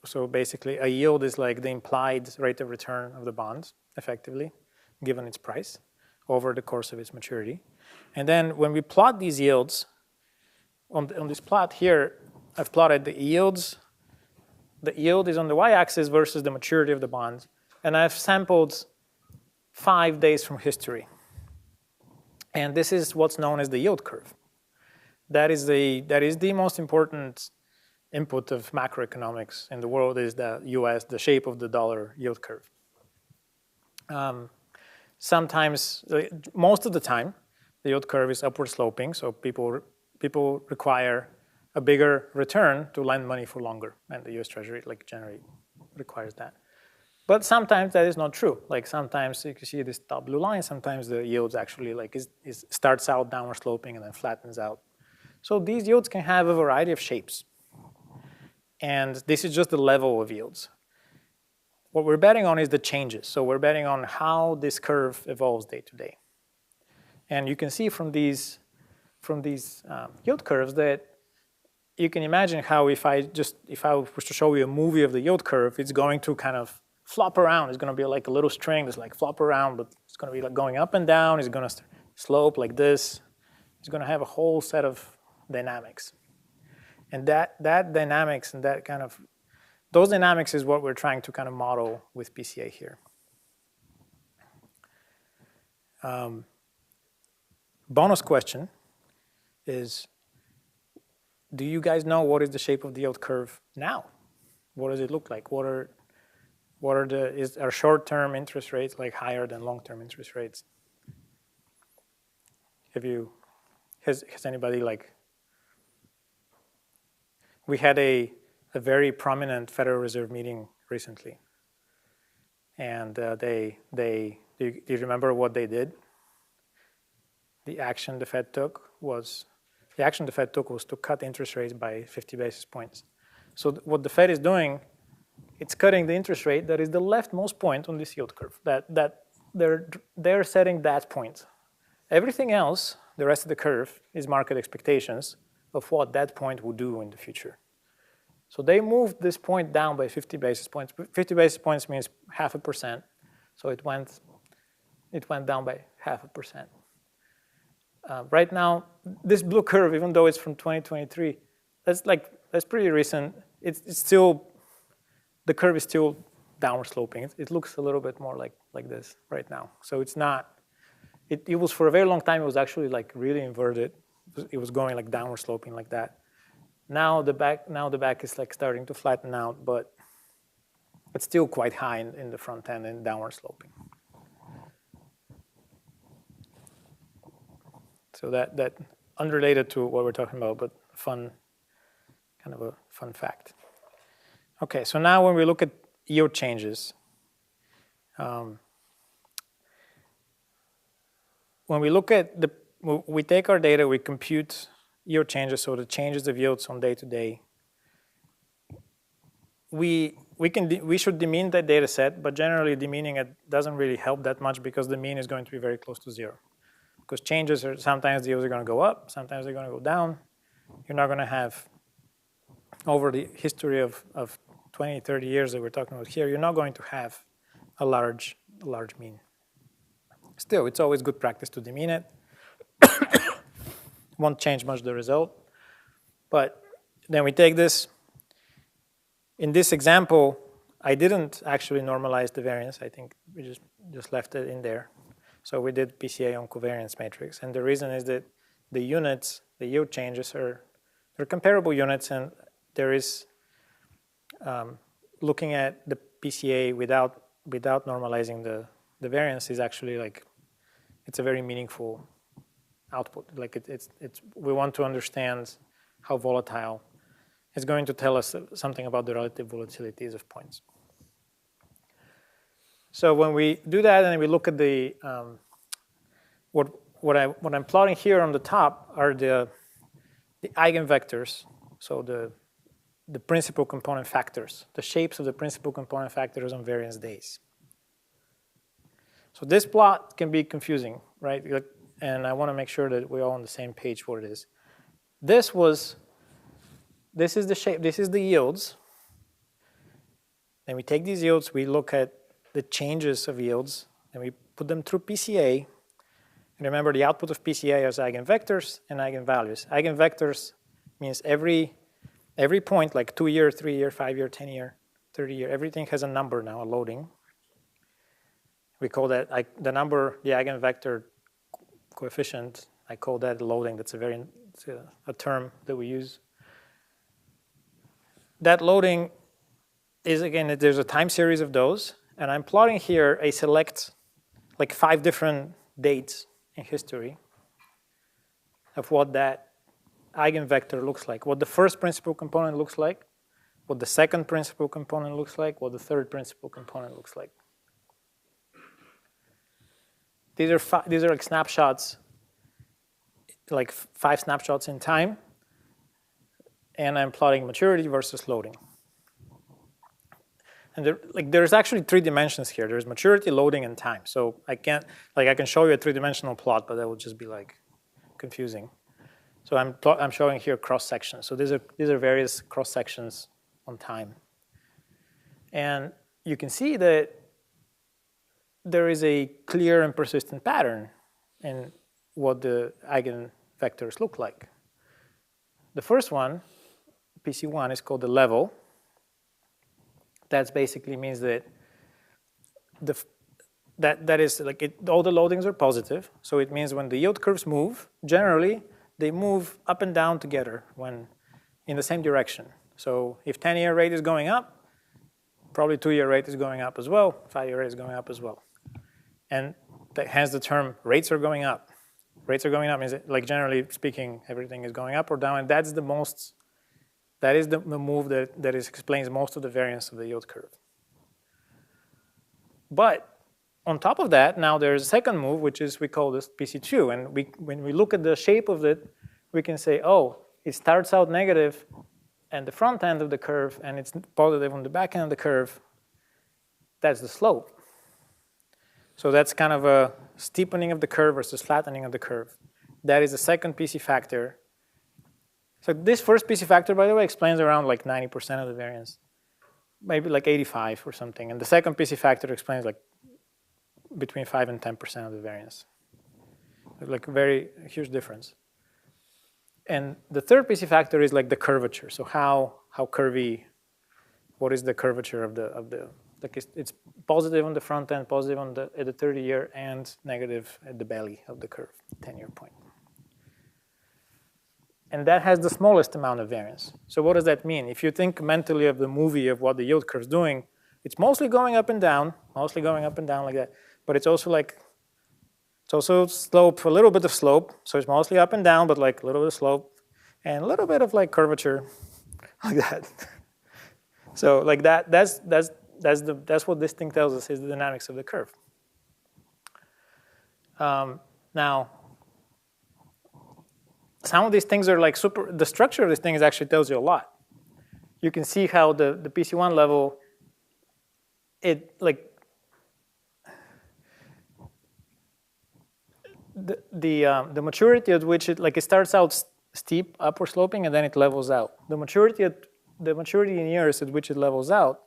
Speaker 2: So basically, a yield is like the implied rate of return of the bonds, effectively, given its price over the course of its maturity. And then when we plot these yields, on this plot here, I've plotted the yields. The yield is on the y-axis versus the maturity of the bonds, and I've sampled 5 days from history. And this is what's known as the yield curve. That is the most important input of macroeconomics in the world, is the US, the shape of the dollar yield curve. Sometimes, most of the time, the yield curve is upward sloping, so people require a bigger return to lend money for longer, and the US Treasury generally requires that. But sometimes that is not true. Sometimes you can see this top blue line, sometimes the yields actually starts out downward sloping and then flattens out. So these yields can have a variety of shapes. And this is just the level of yields. What we're betting on is the changes. So we're betting on how this curve evolves day to day. And you can see from these yield curves that you can imagine how if I was to show you a movie of the yield curve, it's going to kind of flop around. It's going to be like a little string that's flop around, but it's going to be going up and down. It's going to slope like this. It's going to have a whole set of dynamics. And that dynamics and those dynamics is what we're trying to kind of model with PCA here. Bonus question is, do you guys know what is the shape of the yield curve now? What does it look like? Are short-term interest rates higher than long-term interest rates? Has anybody we had a very prominent Federal Reserve meeting recently, and do you remember what they did? The action the Fed took was to cut interest rates by 50 basis points. So what the Fed is doing, it's cutting the interest rate that is the leftmost point on this yield curve. That they're setting that point. Everything else, the rest of the curve, is market expectations of what that point will do in the future. So they moved this point down by 50 basis points. 50 basis points means 0.5%. So it went down by 0.5%. Right now, this blue curve, even though it's from 2023, that's pretty recent. It's still, the curve is still downward sloping. It looks a little bit more like this right now. So it's not. It was for a very long time. It was actually really inverted. It was going downward sloping like that. Now the back is starting to flatten out, but it's still quite high in the front end and downward sloping. So that unrelated to what we're talking about, but kind of a fun fact. Okay, so now when we look at yield changes, when we look at we take our data, we compute yield changes, so the changes of yields on day to day. We should demean that data set, but generally demeaning it doesn't really help that much because the mean is going to be very close to zero. Because changes are, sometimes the yields are going to go up, sometimes they're going to go down. You're not going to have, over the history of 20, 30 years that we're talking about here, you're not going to have a large mean. Still, it's always good practice to demean it. Won't change much the result. But then we take this. In this example, I didn't actually normalize the variance. I think we just left it in there. So we did PCA on covariance matrix. And the reason is that the units, the yield changes they're comparable units, and there is looking at the PCA without normalizing the variance is actually like, it's a very meaningful output. Like it's we want to understand how volatile. It's going to tell us something about the relative volatilities of points. So when we do that and we look at the what I'm plotting here on the top are the eigenvectors. So the principal component factors, the shapes of the principal component factors on variance days. So this plot can be confusing, right? And I want to make sure that we're all on the same page what it is. This is the shape, this is the yields. Then we take these yields, we look at the changes of yields, and we put them through PCA. And remember, the output of PCA is eigenvectors and eigenvalues. Eigenvectors means every point, like 2-year, 3-year, 5-year, 10-year, 30-year, everything has a number now, a loading. We call that the number, the eigenvector coefficient. I call that loading. That's a term that we use. That loading is, again, there's a time series of those, and I'm plotting here a select, like 5 different dates in history of what that eigenvector looks like, what the first principal component looks like, what the second principal component looks like, what the third principal component looks like. These are like snapshots, like 5 snapshots in time, and I'm plotting maturity versus loading. And there's actually 3 dimensions here. There's maturity, loading, and time. So I can show you a 3-dimensional plot, but that would just be like confusing. So I'm showing here cross sections. So these are various cross sections on time, and you can see that there is a clear and persistent pattern in what the eigenvectors look like. The first one, PC1, is called the level. That basically means that that is like all the loadings are positive. So it means when the yield curves move, generally they move up and down together when in the same direction. So if 10-year rate is going up, probably 2-year rate is going up as well, 5-year rate is going up as well. And hence the term rates are going up. Rates are going up means like generally speaking, everything is going up or down, and that's the most. That is the move that explains most of the variance of the yield curve. But on top of that, now there's a second move, which is we call this PC2. And when we look at the shape of it, we can say, oh, it starts out negative at the front end of the curve, and it's positive on the back end of the curve. That's the slope. So that's kind of a steepening of the curve versus flattening of the curve. That is the second PC factor. So this first PC factor, by the way, explains around like 90% of the variance, maybe like 85 or something. And the second PC factor explains like between 5 and 10% of the variance. Like very huge difference. And the third PC factor is like the curvature. So how curvy, what is the curvature of the like it's positive on the front end, positive at the 30-year, and negative at the belly of the curve, 10-year point. And that has the smallest amount of variance. So what does that mean? If you think mentally of the movie of what the yield curve is doing, it's mostly going up and down like that. But it's also slope, a little bit of slope. So it's mostly up and down, but like a little bit of slope, and a little bit of like curvature, like that. So like that's what this thing tells us is the dynamics of the curve. Now, some of these things are like the structure of this thing actually tells you a lot. You can see how the PC1 level, the maturity at which it starts out steep, upward sloping, and then it levels out. The maturity in years at which it levels out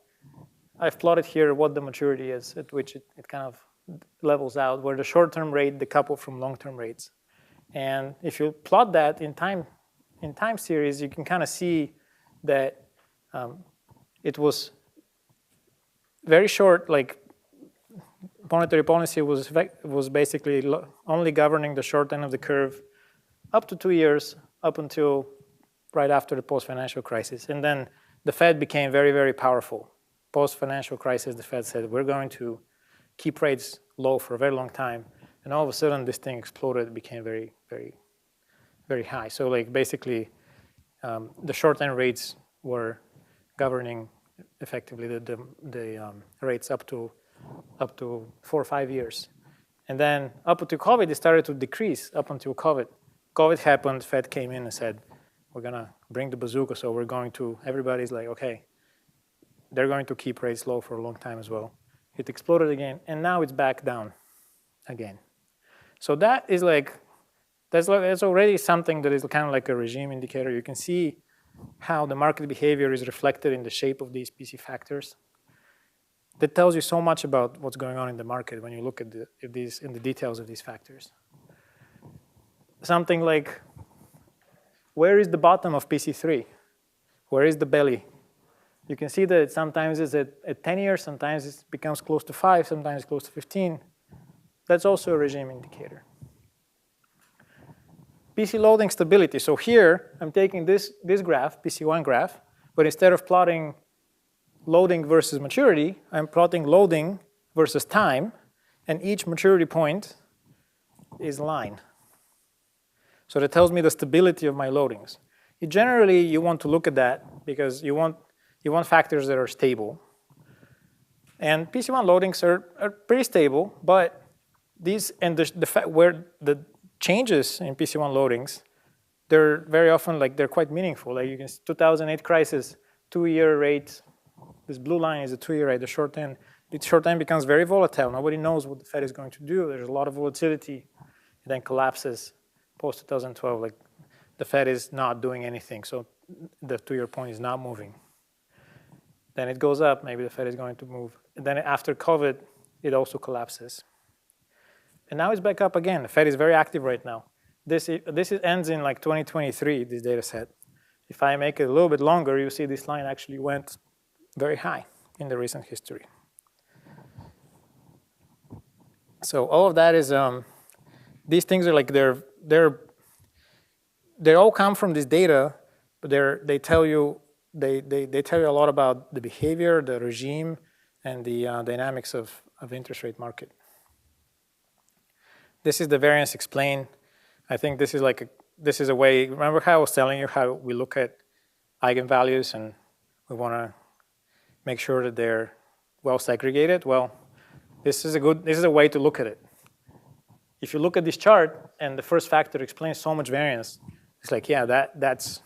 Speaker 2: I've plotted here what the maturity is at which it kind of levels out, where the short-term rate decoupled from long-term rates. And if you plot that in time series, you can kind of see that it was very short, like monetary policy was basically only governing the short end of the curve up to 2 years, up until right after the post-financial crisis. And then the Fed became very, very powerful. Post-financial crisis, the Fed said, we're going to keep rates low for a very long time. And all of a sudden, this thing exploded. It became very, very, very high. So like basically, the short-end rates were governing effectively the rates up to 4 or 5 years. And then up until COVID, it started to decrease up until COVID. COVID happened, Fed came in and said, we're going to bring the bazooka, so we're going to, everybody's like, okay, they're going to keep rates low for a long time as well. It exploded again, and now it's back down again. So that is like, that's already something that is kind of like a regime indicator. You can see how the market behavior is reflected in the shape of these PC factors. That tells you so much about what's going on in the market when you look at the details of these factors. Something like, where is the bottom of PC3? Where is the belly? You can see that sometimes it's at 10 years, sometimes it becomes close to 5, sometimes close to 15. That's also a regime indicator. PC loading stability. So here, I'm taking this graph, PC1 graph, but instead of plotting loading versus maturity, I'm plotting loading versus time, and each maturity point is line. So that tells me the stability of my loadings. Generally, you want to look at that because you want factors that are stable. And PC1 loadings are pretty stable, but these, and where the changes in PC1 loadings, they're very often like, they're quite meaningful. Like you can see 2008 crisis, 2-year rate. This blue line is a 2-year rate, the short end. The short end becomes very volatile. Nobody knows what the Fed is going to do. There's a lot of volatility. It then collapses post-2012. Like the Fed is not doing anything. So the 2-year point is not moving. Then it goes up. Maybe the Fed is going to move. And then after COVID, it also collapses. And now it's back up again. The Fed is very active right now. This ends in like 2023, this data set. If I make it a little bit longer, you see this line actually went very high in the recent history. So all of that is, these things are like, they all come from this data, but they tell you a lot about the behavior, the regime, and the dynamics of interest rate market. This is the variance explained. I think this is like this is a way. Remember how I was telling you how we look at eigenvalues and we want to make sure that they're well segregated? Well, this is a way to look at it. If you look at this chart and the first factor explains so much variance, it's like, yeah, that's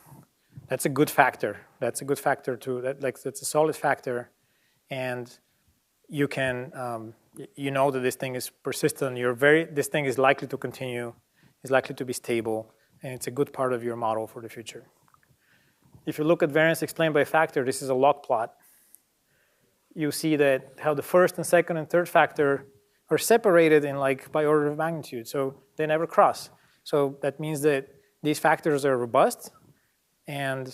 Speaker 2: a good factor. That's a good factor too. That's a solid factor, and you can you know that this thing is persistent. This thing is likely to continue, is likely to be stable, and it's a good part of your model for the future. If you look at variance explained by factor, this is a log plot. You see that how the first and second and third factor are separated in like by order of magnitude, so they never cross. So that means that these factors are robust, and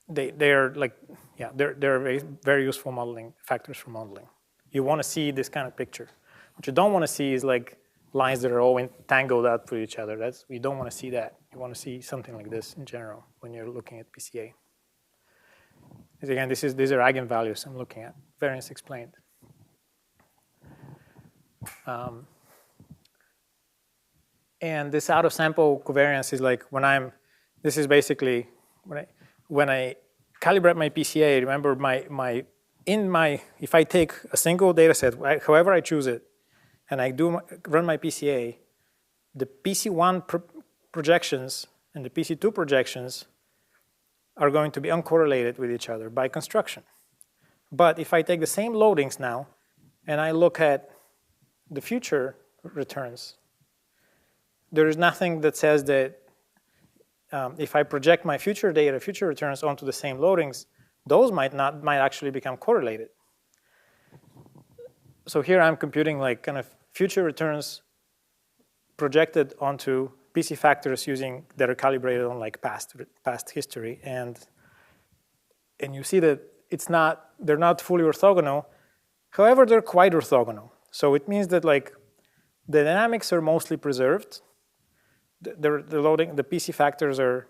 Speaker 2: they're like, yeah, they're very, very useful modeling factors for modeling. You want to see this kind of picture. What you don't want to see is like lines that are all entangled out with each other. You don't want to see that. You want to see something like this in general when you're looking at PCA. Again, these are eigenvalues I'm looking at. Variance explained. And this out of sample covariance is like this is basically when I calibrate my PCA. Remember if I take a single data set, however I choose it, and I run my PCA, the PC1 projections and the PC2 projections are going to be uncorrelated with each other by construction. But if I take the same loadings now and I look at the future returns, there is nothing that says that if I project my future data, future returns onto the same loadings, those might actually become correlated. so here I'm computing like kind of future returns projected onto PC factors using that are calibrated on like past history, and you see that they're not fully orthogonal. However, they're quite orthogonal. So it means that like the dynamics are mostly preserved. The PC factors are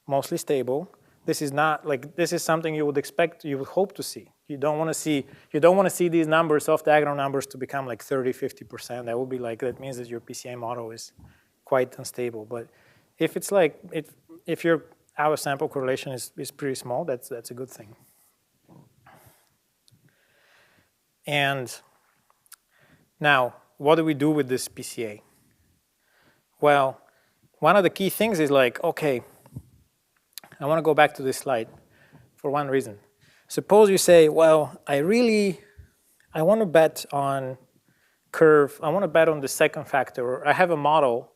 Speaker 2: mostly stable. This is not like, this is something you would expect, you would hope to see. You don't want to see these numbers, off-diagonal numbers, to become like 30, 50%. That would be like, that means that your PCA model is quite unstable. But if it's like, if your out of sample correlation is pretty small, that's a good thing. And now, what do we do with this PCA? Well, one of the key things is like, okay, I want to go back to this slide for one reason. Suppose you say, well, I want to bet on curve, I want to bet on the second factor, or I have a model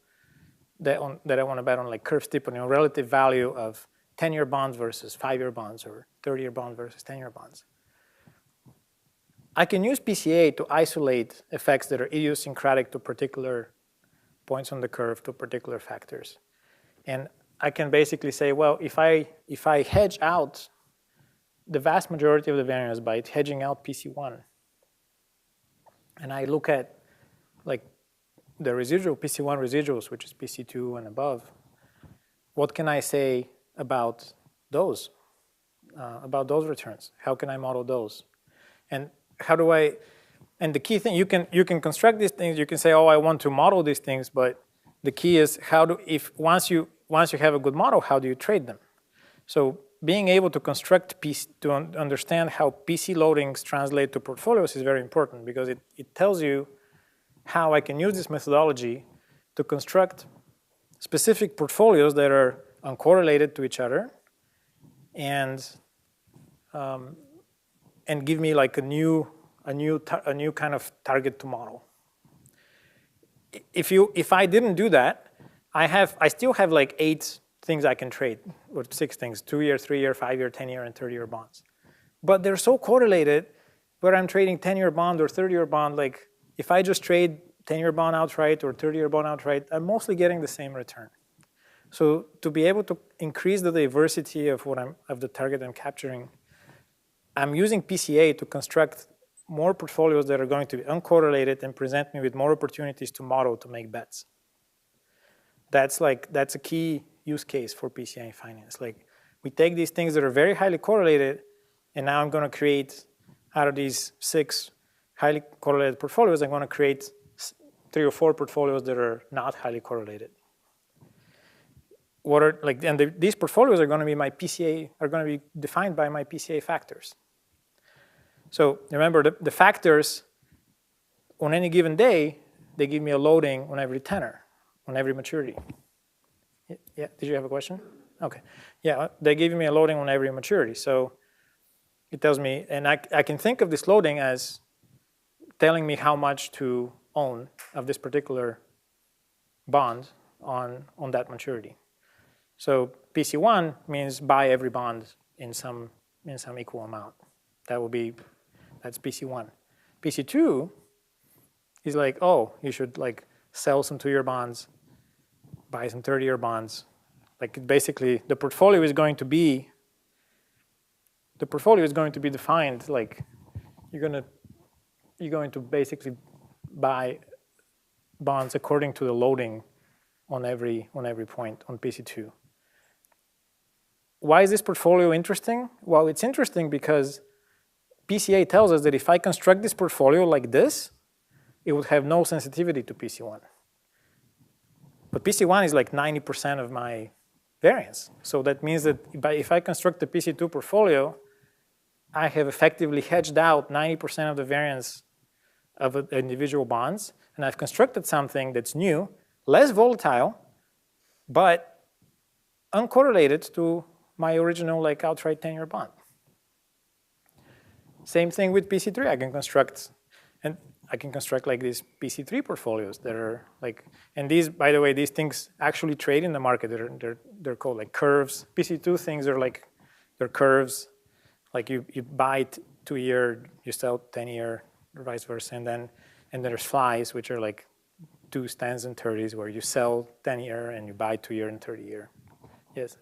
Speaker 2: that I want to bet on, like curve steepening, or relative value of 10-year bonds versus 5-year bonds, or 30-year bonds versus 10-year bonds. I can use PCA to isolate effects that are idiosyncratic to particular points on the curve, to particular factors. And I can basically say, well, if I hedge out the vast majority of the variance by hedging out PC1, and I look at like the residual, PC1 residuals, which is PC2 and above, what can I say about those returns? How can I model those? And how do I, and the key thing, you can construct these things, you can say, oh, I want to model these things, but the key is once you have a good model, how do you trade them? So being able to construct to understand how PC loadings translate to portfolios is very important, because it tells you how I can use this methodology to construct specific portfolios that are uncorrelated to each other, and give me like a new kind of target to model. If I didn't do that, I still have like 8 things I can trade, or 6 things: 2-year, 3-year, 5-year, 10-year, and 30-year bonds. But they're so correlated, where I'm trading 10-year bond or 30-year bond, like if I just trade 10-year bond outright or 30-year bond outright, I'm mostly getting the same return. So to be able to increase the diversity of the target I'm capturing, I'm using PCA to construct more portfolios that are going to be uncorrelated and present me with more opportunities to model, to make bets. That's a key use case for PCA in finance. Like, we take these things that are very highly correlated, and now I'm going to create, out of these 6 highly correlated portfolios, I'm going to create 3 or 4 portfolios that are not highly correlated. These portfolios are going to be defined by my PCA factors. So remember, the factors on any given day, they give me a loading on every tenor, on every maturity. Yeah, did you have a question? Okay. Yeah, they give me a loading on every maturity. So it tells me, and I can think of this loading as telling me how much to own of this particular bond on that maturity. So PC1 means buy every bond in some equal amount. That's PC1. PC2 is like, oh, you should like sell some 2-year bonds, buy some 30-year bonds. Like, basically, the portfolio is going to be defined like you're going to basically buy bonds according to the loading on every point on PC2. Why is this portfolio interesting? Well, it's interesting because PCA tells us that if I construct this portfolio like this, it would have no sensitivity to PC1. But PC1 is like 90% of my variance. So that means that if I construct the PC2 portfolio, I have effectively hedged out 90% of the variance of individual bonds, and I've constructed something that's new, less volatile, but uncorrelated to my original like outright 10-year bond. Same thing with PC3. I can construct like these PC3 portfolios that are like, and these, by the way, these things actually trade in the market. They're called like curves. PC2 things are like, they're curves. Like you buy 2-year, you sell 10-year. or vice versa. And then there's flies, which are like 2 stands and 30s, where you sell 10-year and you buy 2-year and 30-year. Yes?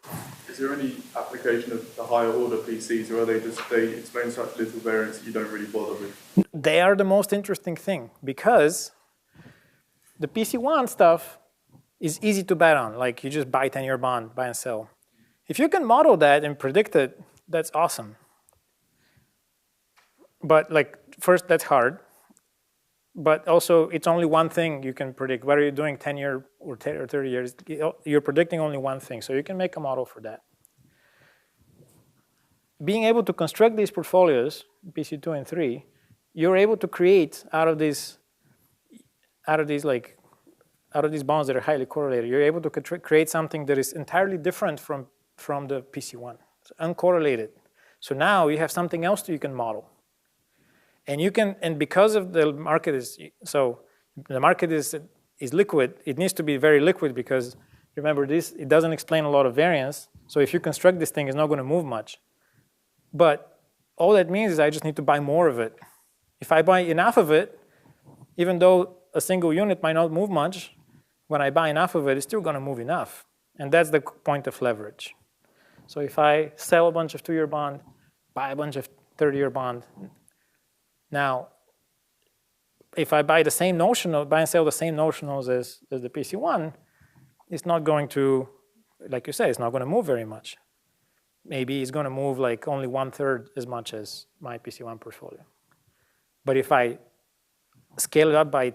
Speaker 4: Is there any application of the higher order PCs, or are they explain such little variance that you don't really bother with?
Speaker 2: They are the most interesting thing, because the PC1 stuff is easy to bet on. Like, you just buy 10-year bond, buy and sell. If you can model that and predict it, that's awesome. But like, first, that's hard. But also, it's only one thing you can predict. Whether you're doing 10-year or 30 years, you're predicting only one thing. So you can make a model for that. Being able to construct these portfolios, PC2 and 3, you're able to create out of these bonds that are highly correlated, you're able to create something that is entirely different from the PC1. It's uncorrelated. So now you have something else that you can model. And because of the market is liquid, it needs to be very liquid, because remember this, it doesn't explain a lot of variance. So if you construct this thing, it's not going to move much. But all that means is I just need to buy more of it. If I buy enough of it, even though a single unit might not move much, when I buy enough of it, it's still going to move enough. And that's the point of leverage. So if I sell a bunch of 2-year bond, buy a bunch of 30-year bond, now, if I buy and sell the same notionals as the PC1, it's not going to, like you say, it's not going to move very much. Maybe it's going to move like only 1/3 as much as my PC1 portfolio. But if I scale it up by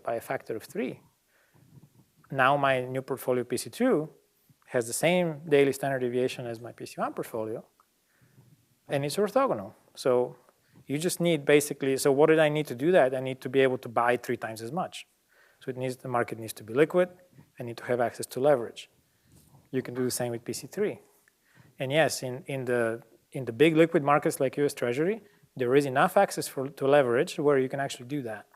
Speaker 2: a factor of 3, now my new portfolio PC2 has the same daily standard deviation as my PC1 portfolio, and it's orthogonal. So you just need basically, so what did I need to do that? I need to be able to buy 3 times as much. So the market needs to be liquid. I need to have access to leverage. You can do the same with PC3. And yes, in the big liquid markets like US Treasury, there is enough access to leverage where you can actually do that.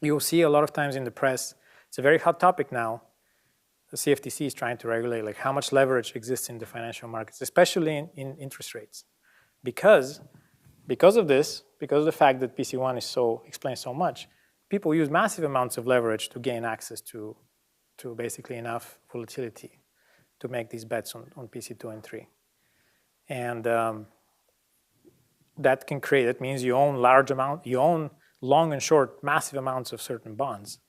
Speaker 2: You'll see a lot of times in the press, it's a very hot topic now. The CFTC is trying to regulate like how much leverage exists in the financial markets, especially in interest rates. Because of this, because of the fact that PC1 explains so much, people use massive amounts of leverage to gain access to basically enough volatility to make these bets on PC2 and 3. And that means you own long and short, massive amounts of certain bonds.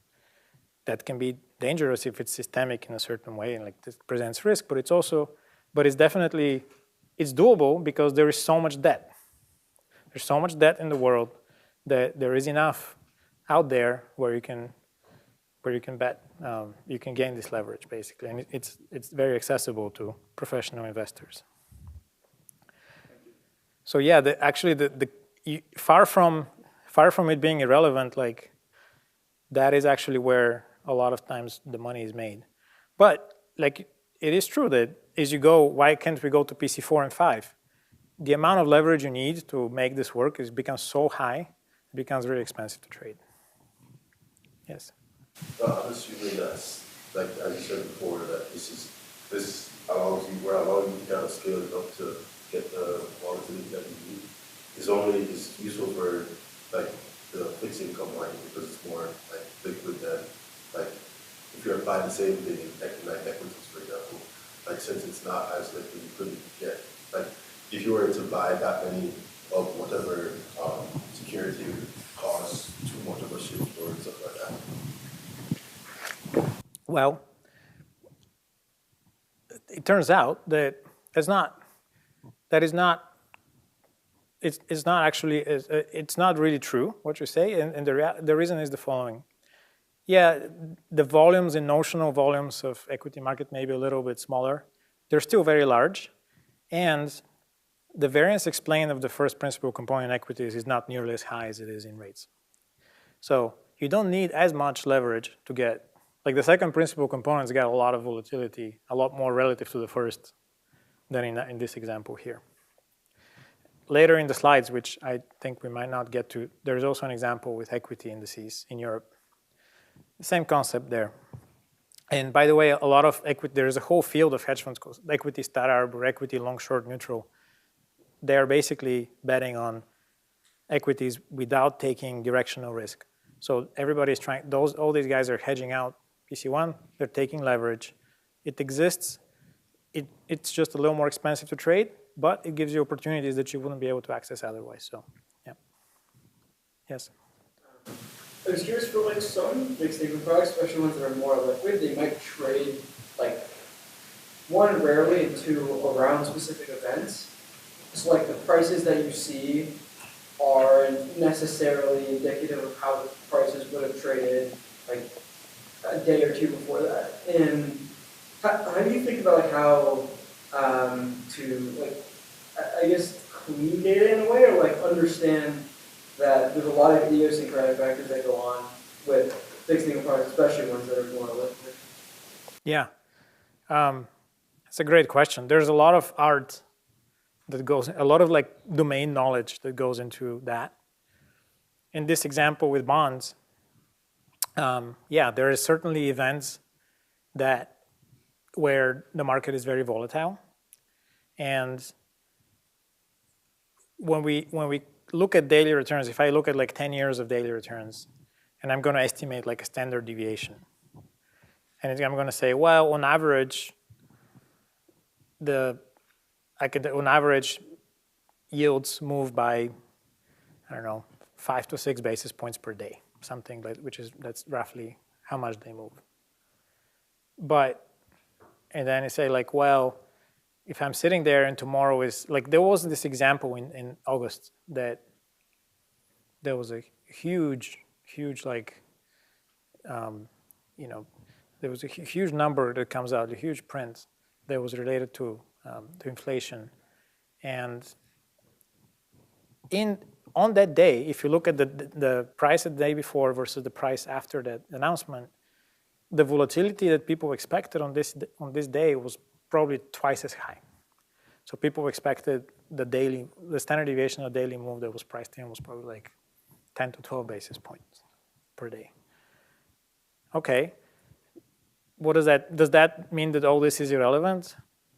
Speaker 2: That can be dangerous if it's systemic in a certain way and like this presents risk, but it's definitely doable because there is so much debt. There's so much debt in the world that there is enough out there where you can bet, you can gain this leverage basically, and it's very accessible to professional investors. So yeah, far from it being irrelevant, like that is actually where a lot of times the money is made. But like it is true that as you go, why can't we go to PC4 and 5? The amount of leverage you need to make this work becomes so high, it becomes really expensive to trade. Yes.
Speaker 5: I'm assuming that's, like as you said before, that this allows you to kind of scale it up to get the volatility that you need. It's useful for like the fixed income market because it's more like liquid than like if you're applying the same thing in equities, for example. Like since it's not as liquid, you couldn't get like if you were to buy that many of whatever security would cause too much of a shift or stuff like that.
Speaker 2: Well, it turns out that it's not really true what you say, and the reason is the following. Yeah, the volumes and notional volumes of equity market may be a little bit smaller. They're still very large, and the variance explained of the first principal component in equities is not nearly as high as it is in rates. So you don't need as much leverage to get, like the second principal component's got a lot of volatility, a lot more relative to the first than in this example here. Later in the slides, which I think we might not get to, there's also an example with equity indices in Europe. Same concept there. And by the way, a lot of equity, there's a whole field of hedge funds called equity stat arb or equity long short neutral. They're basically betting on equities without taking directional risk. So everybody's trying, all these guys are hedging out PC1, they're taking leverage. It exists, it's just a little more expensive to trade, but it gives you opportunities that you wouldn't be able to access otherwise, so, yeah. Yes?
Speaker 6: I was curious for like some fixed income products, especially ones that are more liquid, they might trade like one rarely and two around specific events. So like the prices that you see aren't necessarily indicative of how the prices would have traded like a day or two before that. And how do you think about like how to like I guess clean data in a way, or like understand that there's a lot of idiosyncratic factors that go on with fixed income products, especially ones that are more liquid?
Speaker 2: Yeah, that's a great question. There's a lot of art that goes, a lot of like domain knowledge that goes into that. In this example with bonds, yeah, there is certainly events that where the market is very volatile, and when we look at daily returns, if I look at like 10 years of daily returns, and I'm going to estimate like a standard deviation, and I'm going to say, well, on average, on average, yields move by, I don't know, 5 to 6 basis points per day, something like, that's roughly how much they move. And then I say like, well, if I'm sitting there and tomorrow is, like there was this example in August that there was a huge like, there was a huge number that comes out, a huge print that was related to inflation. And on that day, if you look at the price the day before versus the price after that announcement, the volatility that people expected on this day was probably twice as high. So people expected the standard deviation of daily move that was priced in was probably like 10 to 12 basis points per day. Okay, does that mean that all this is irrelevant?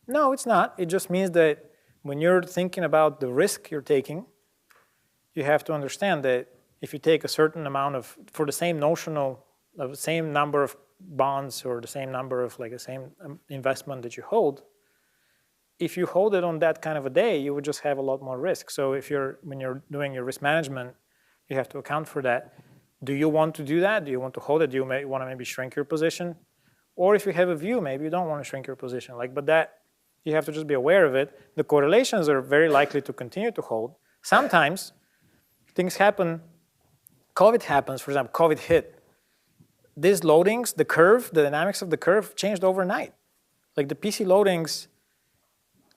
Speaker 2: No, it's not. It just means that when you're thinking about the risk you're taking, you have to understand that if you take a certain amount for the same the same number of bonds or the same number of like the same investment that you hold, if you hold it on that kind of a day, you would just have a lot more risk. So when you're doing your risk management, you have to account for that. Do you want to do that? Do you want to hold it? Do you want to maybe shrink your position? Or if you have a view, maybe you don't want to shrink your position. But that, you have to just be aware of it. The correlations are very likely to continue to hold. Sometimes things happen, COVID happens, for example, COVID hit. These loadings, the dynamics of the curve changed overnight. Like the PC loadings,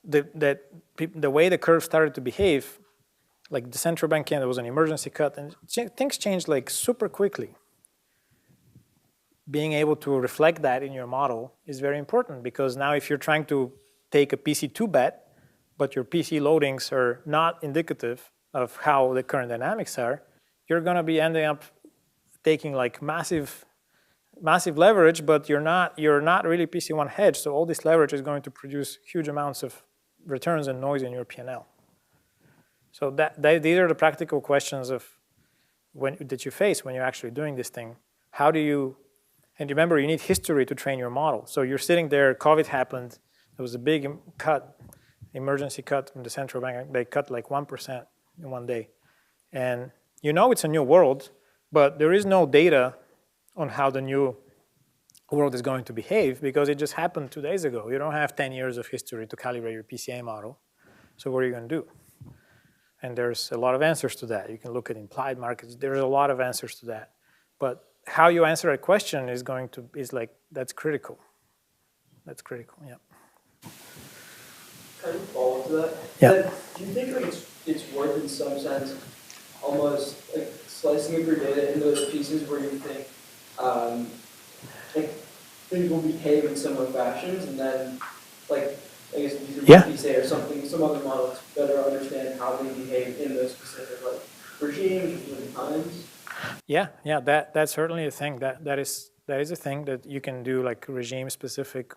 Speaker 2: the way the curve started to behave, like the central bank came, there was an emergency cut, and things changed like super quickly. Being able to reflect that in your model is very important, because now if you're trying to take a PC2 bet, but your PC loadings are not indicative of how the current dynamics are, you're going to be ending up taking like massive leverage, but you're not really PC1 hedged, so all this leverage is going to produce huge amounts of returns and noise in your P&L. So these are the practical questions that you face when you're actually doing this thing. How do you, and remember, you need history to train your model. So you're sitting there, COVID happened, there was a big emergency cut from the central bank. They cut like 1% in one day. And you know it's a new world, but there is no data on how the new world is going to behave, because it just happened 2 days ago. You don't have 10 years of history to calibrate your PCA model. So what are you going to do? And there's a lot of answers to that. You can look at implied markets. There's a lot of answers to that. But how you answer a question is that's critical. That's critical, yeah.
Speaker 6: Kind of follow to that.
Speaker 2: Yeah.
Speaker 6: Do you think like it's worth in some sense almost like slicing up your data into those pieces where you think like things will behave in similar fashions, and then like I guess using PSA or something, some other model to better understand how they behave in those specific like regimes or different times?
Speaker 2: Yeah, that's certainly a thing. That is a thing that you can do, like regime specific.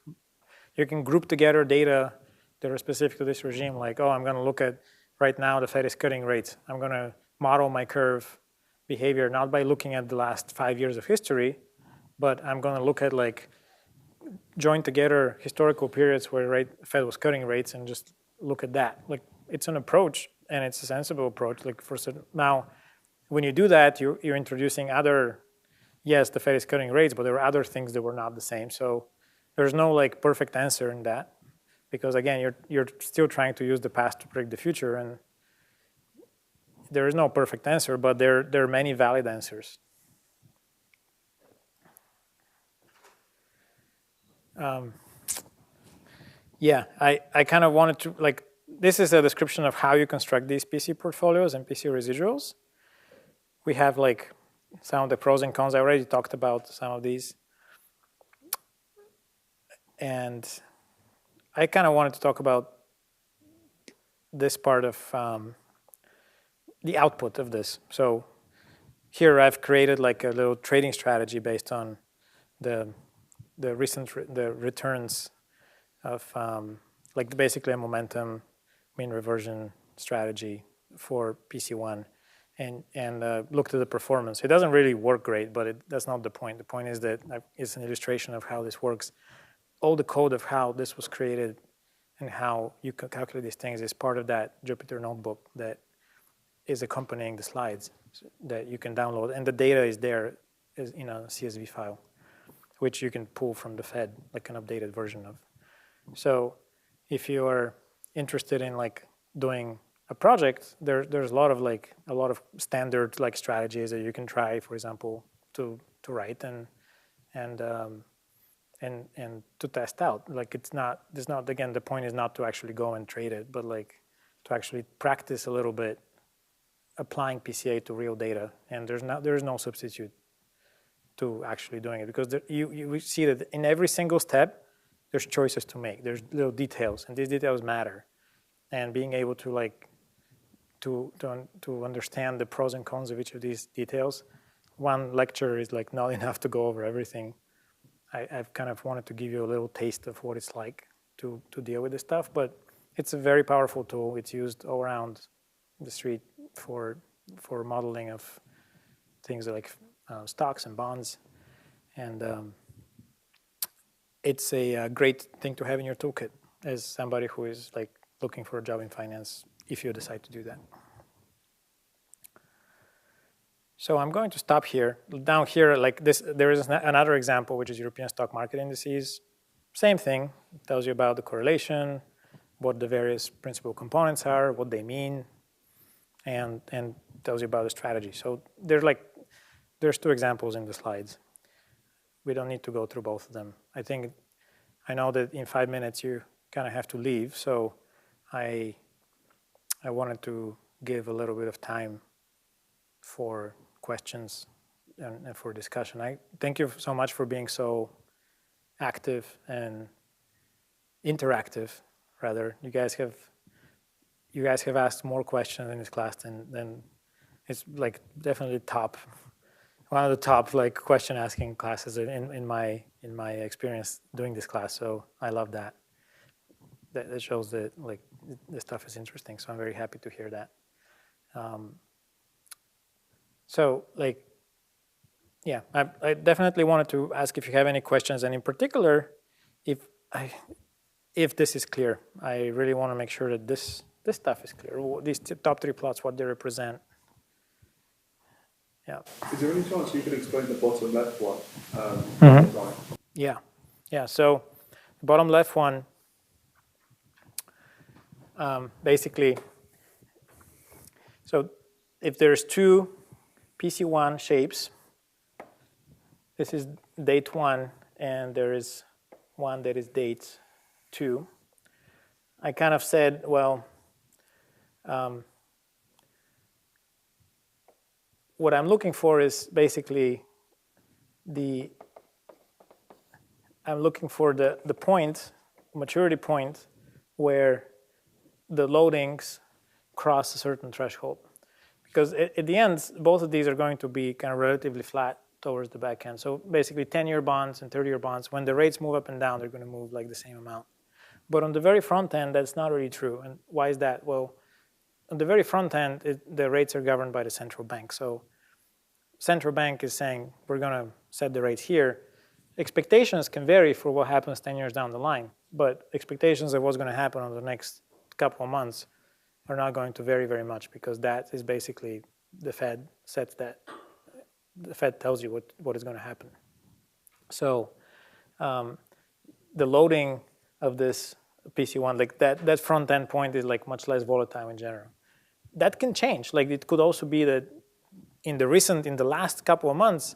Speaker 2: You can group together data that are specific to this regime, like, oh, I'm going to look at right now the Fed is cutting rates. I'm going to model my curve behavior not by looking at the last 5 years of history, but I'm going to look at like join together historical periods where Fed was cutting rates and just look at that. Like it's an approach and it's a sensible approach. Like now, when you do that, you're introducing other. Yes, the Fed is cutting rates, but there are other things that were not the same. So there's no like perfect answer in that, because again, you're still trying to use the past to predict the future, and there is no perfect answer, but there are many valid answers. Yeah, I kind of wanted to, like, this is a description of how you construct these PC portfolios and PC residuals. We have like some of the pros and cons. I already talked about some of these. And I kind of wanted to talk about this part of the output of this. So here I've created like a little trading strategy based on the returns of like basically a momentum mean reversion strategy for PC1, and looked at the performance. It doesn't really work great, but that's not the point. The point is that it's an illustration of how this works. All the code of how this was created and how you can calculate these things is part of that Jupyter notebook that is accompanying the slides that you can download. And the data is there in a CSV file, which you can pull from the Fed, like an updated version of. So if you are interested in like doing a project, there's a lot of standard like strategies that you can try, for example, to write and to test out. Like it's not again, the point is not to actually go and trade it, but like to actually practice a little bit applying PCA to real data. And there is no substitute to actually doing it, because you see that in every single step there's choices to make. There's little details, and these details matter. And being able to like to understand the pros and cons of each of these details, one lecture is like not enough to go over everything. I've kind of wanted to give you a little taste of what it's like to deal with this stuff, but it's a very powerful tool. It's used all around the street for modeling of things like stocks and bonds, and it's a great thing to have in your toolkit as somebody who is like looking for a job in finance, if you decide to do that. So I'm going to stop here. Down here, like this, there is another example, which is European stock market indices. Same thing. It tells you about the correlation, what the various principal components are, what they mean, and tells you about the strategy. So there's two examples in the slides. We don't need to go through both of them. I know that in 5 minutes you kind of have to leave, so I wanted to give a little bit of time for questions and for discussion. I thank you so much for being so active and interactive, rather. You guys have asked more questions in this class than it's like definitely one of the top like question asking classes in my experience doing this class. So I love that. That shows that like this stuff is interesting. So I'm very happy to hear that. So like, yeah, I definitely wanted to ask if you have any questions, and in particular, if this is clear. I really want to make sure that this stuff is clear. These top three plots, what they represent. Yeah.
Speaker 4: Is there any chance you could explain the bottom left one?
Speaker 2: Yeah. So the bottom left one, basically, so if there's two PC1 shapes, this is date 1, and there is one that is date 2. I kind of said, well, what I'm looking for is basically I'm looking for the point, maturity point, where the loadings cross a certain threshold. Because at the end, both of these are going to be kind of relatively flat towards the back end. So basically 10-year bonds and 30-year bonds, when the rates move up and down, they're going to move like the same amount. But on the very front end, that's not really true. And why is that? Well, on the very front end, the rates are governed by the central bank. So central bank is saying, we're going to set the rates here. Expectations can vary for what happens 10 years down the line, but expectations of what's going to happen over the next couple of months are not going to vary very much, because that is basically the Fed sets that. The Fed tells you what is going to happen. So the loading of this PC1, like that front end point is like much less volatile in general. That can change. Like it could also be that in the last couple of months,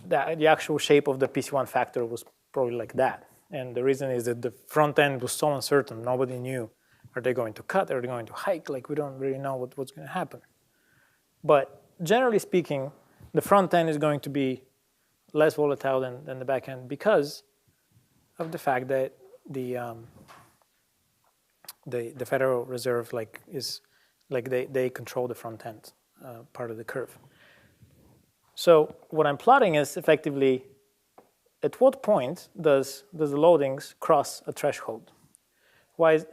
Speaker 2: the actual shape of the PC1 factor was probably like that. And the reason is that the front end was so uncertain. Nobody knew, are they going to cut? Are they going to hike? Like we don't really know what's going to happen. But generally speaking, the front end is going to be less volatile than the back end, because of the fact that the Federal Reserve they control the front end part of the curve. So what I'm plotting is effectively, at what point does the loadings cross a threshold?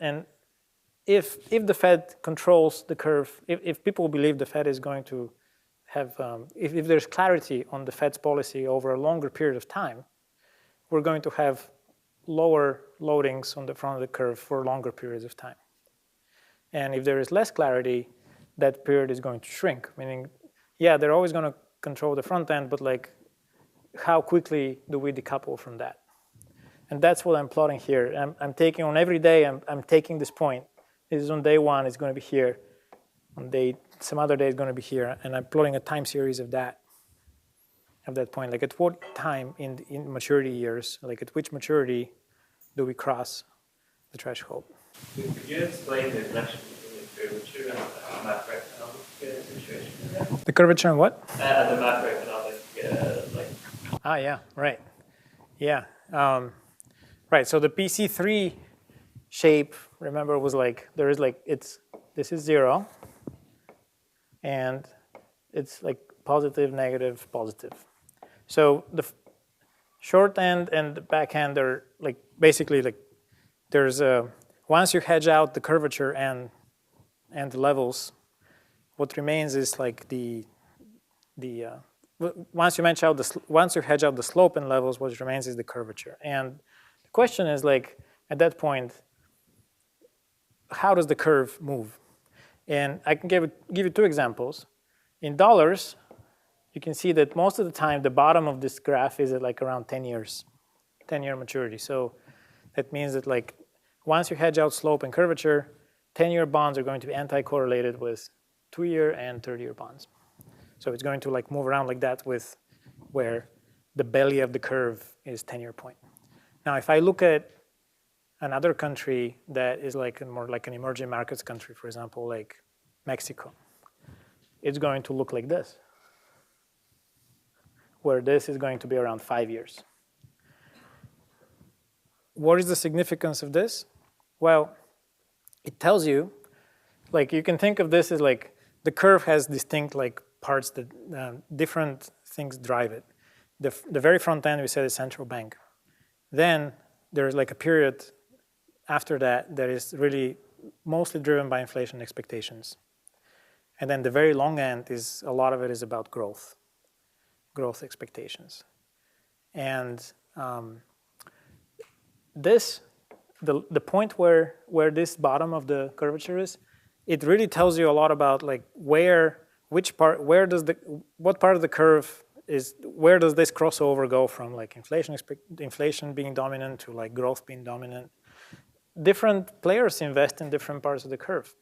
Speaker 2: And if the Fed controls the curve, if people believe the Fed is going to have, if there's clarity on the Fed's policy over a longer period of time, we're going to have lower loadings on the front of the curve for longer periods of time. And if there is less clarity, that period is going to shrink, meaning, yeah, they're always going to control the front end, but like, how quickly do we decouple from that? And that's what I'm plotting here. I'm taking on every day, I'm taking this point. This is on day one, it's going to be here. On some other day, it's going to be here. And I'm plotting a time series of that point. Like at what time in maturity years, like at which maturity do we cross the threshold?
Speaker 3: Could you explain the connection between the curvature and the macroeconomic situation?
Speaker 2: The curvature and what?
Speaker 3: The macroeconomic,
Speaker 2: Yeah, right. Yeah. Right, so the PC3 shape, remember, was like, this is 0, and it's like positive, negative, positive. So the short end and the back end are like, basically like, there's once you hedge out the curvature and the levels, what remains is like once you hedge out the slope and levels, what remains is the curvature. And the question is like, at that point, how does the curve move? And I can give you two examples. In dollars, you can see that most of the time, the bottom of this graph is at like around 10 years, 10-year maturity. So that means that like, once you hedge out slope and curvature, 10-year bonds are going to be anti-correlated with 2-year and 30-year bonds. So it's going to like move around like that with where the belly of the curve is 10-year point. Now, if I look at another country that is like more like an emerging markets country, for example, like Mexico, it's going to look like this, where this is going to be around 5 years. What is the significance of this? Well, it tells you, like you can think of this as like the curve has distinct like parts that different things drive it. The very front end we said is central bank. Then there's like a period after that is really mostly driven by inflation expectations. And then the very long end is, a lot of it is about growth expectations. And the point where this bottom of the curvature is, it really tells you a lot about like what part of the curve is, where does this crossover go from like inflation being dominant to like growth being dominant. Different players invest in different parts of the curve.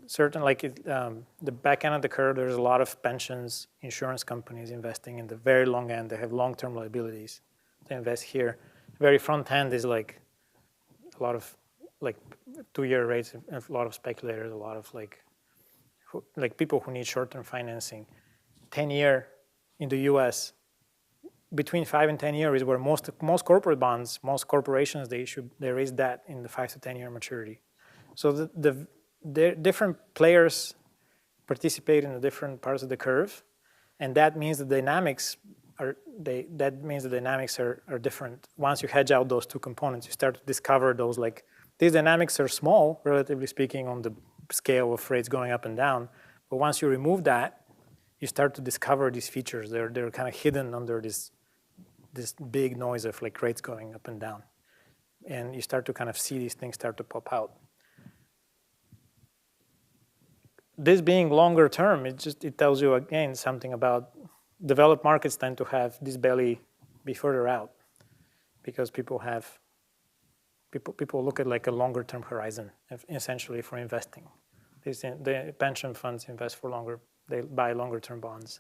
Speaker 2: Certain, like the back end of the curve, there's a lot of pensions, insurance companies investing in the very long end. They have long-term liabilities. They invest here. Very front end is like a lot of like 2-year rates, a lot of speculators, a lot of like people who need short-term financing. 10-year in the U.S., between 5 and 10 years is where most corporate bonds, most corporations, they raise that in the 5 to 10-year maturity. So the different players participate in the different parts of the curve, and that means the dynamics are different. Once you hedge out those two components, you start to discover those like these dynamics are small, relatively speaking, on the scale of rates going up and down. But once you remove that, you start to discover these features. They're kind of hidden under this big noise of like rates going up and down. And you start to kind of see these things start to pop out. This being longer term, it tells you again something about developed markets tend to have this belly be further out because people look at like a longer term horizon essentially for investing. The pension funds invest for longer, they buy longer term bonds.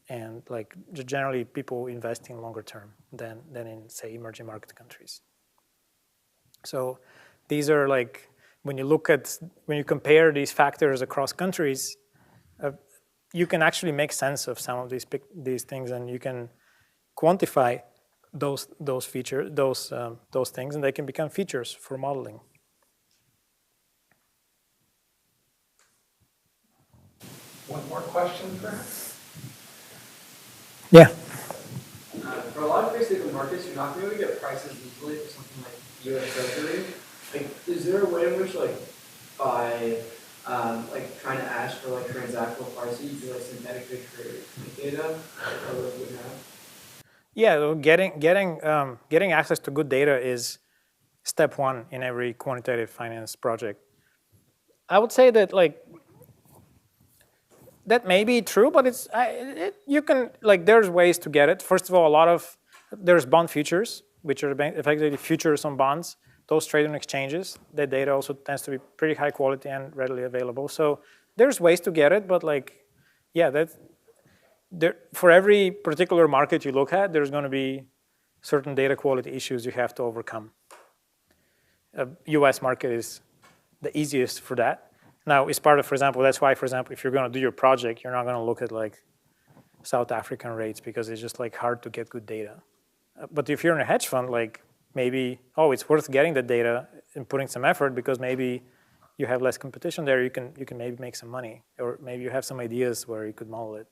Speaker 2: And like generally people invest in longer term than in say emerging market countries. So these are like, when you compare these factors across countries, you can actually make sense of some of these things, and you can quantify those features, those things, and they can become features for modeling.
Speaker 1: One more question, perhaps?
Speaker 2: Yeah.
Speaker 6: For a lot of fixed income markets, you're not going to be able to get prices easily for something like U.S. Treasury. Like, is there a way in which, like, by trying to ask for like transactional pricing, you do like synthetically create data that others would have?
Speaker 2: Yeah, getting access to good data is step one in every quantitative finance project. I would say that like that may be true, but you can like there's ways to get it. First of all, there's bond futures, which are effectively futures on bonds. Those trade on exchanges. The data also tends to be pretty high quality and readily available. So there's ways to get it, but like, yeah, for every particular market you look at, there's going to be certain data quality issues you have to overcome. U.S. market is the easiest for that. Now, it's part of, for example, that's why, for example, if you're going to do your project, you're not going to look at like South African rates because it's just like hard to get good data. But if you're in a hedge fund, like maybe, it's worth getting the data and putting some effort because maybe you have less competition there. You can maybe make some money, or maybe you have some ideas where you could model it,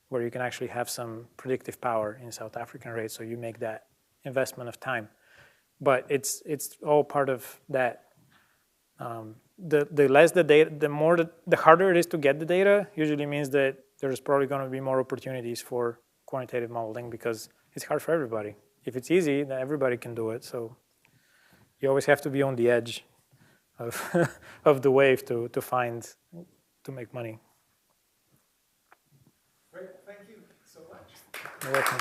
Speaker 2: where you can actually have some predictive power in South African rates. So you make that investment of time. But it's all part of that. The less the data, the harder it is to get the data. Usually means that there's probably going to be more opportunities for quantitative modeling because it's hard for everybody. If it's easy, then everybody can do it. So you always have to be on the edge of the wave to make money.
Speaker 1: Great, thank you so much.
Speaker 2: You're welcome.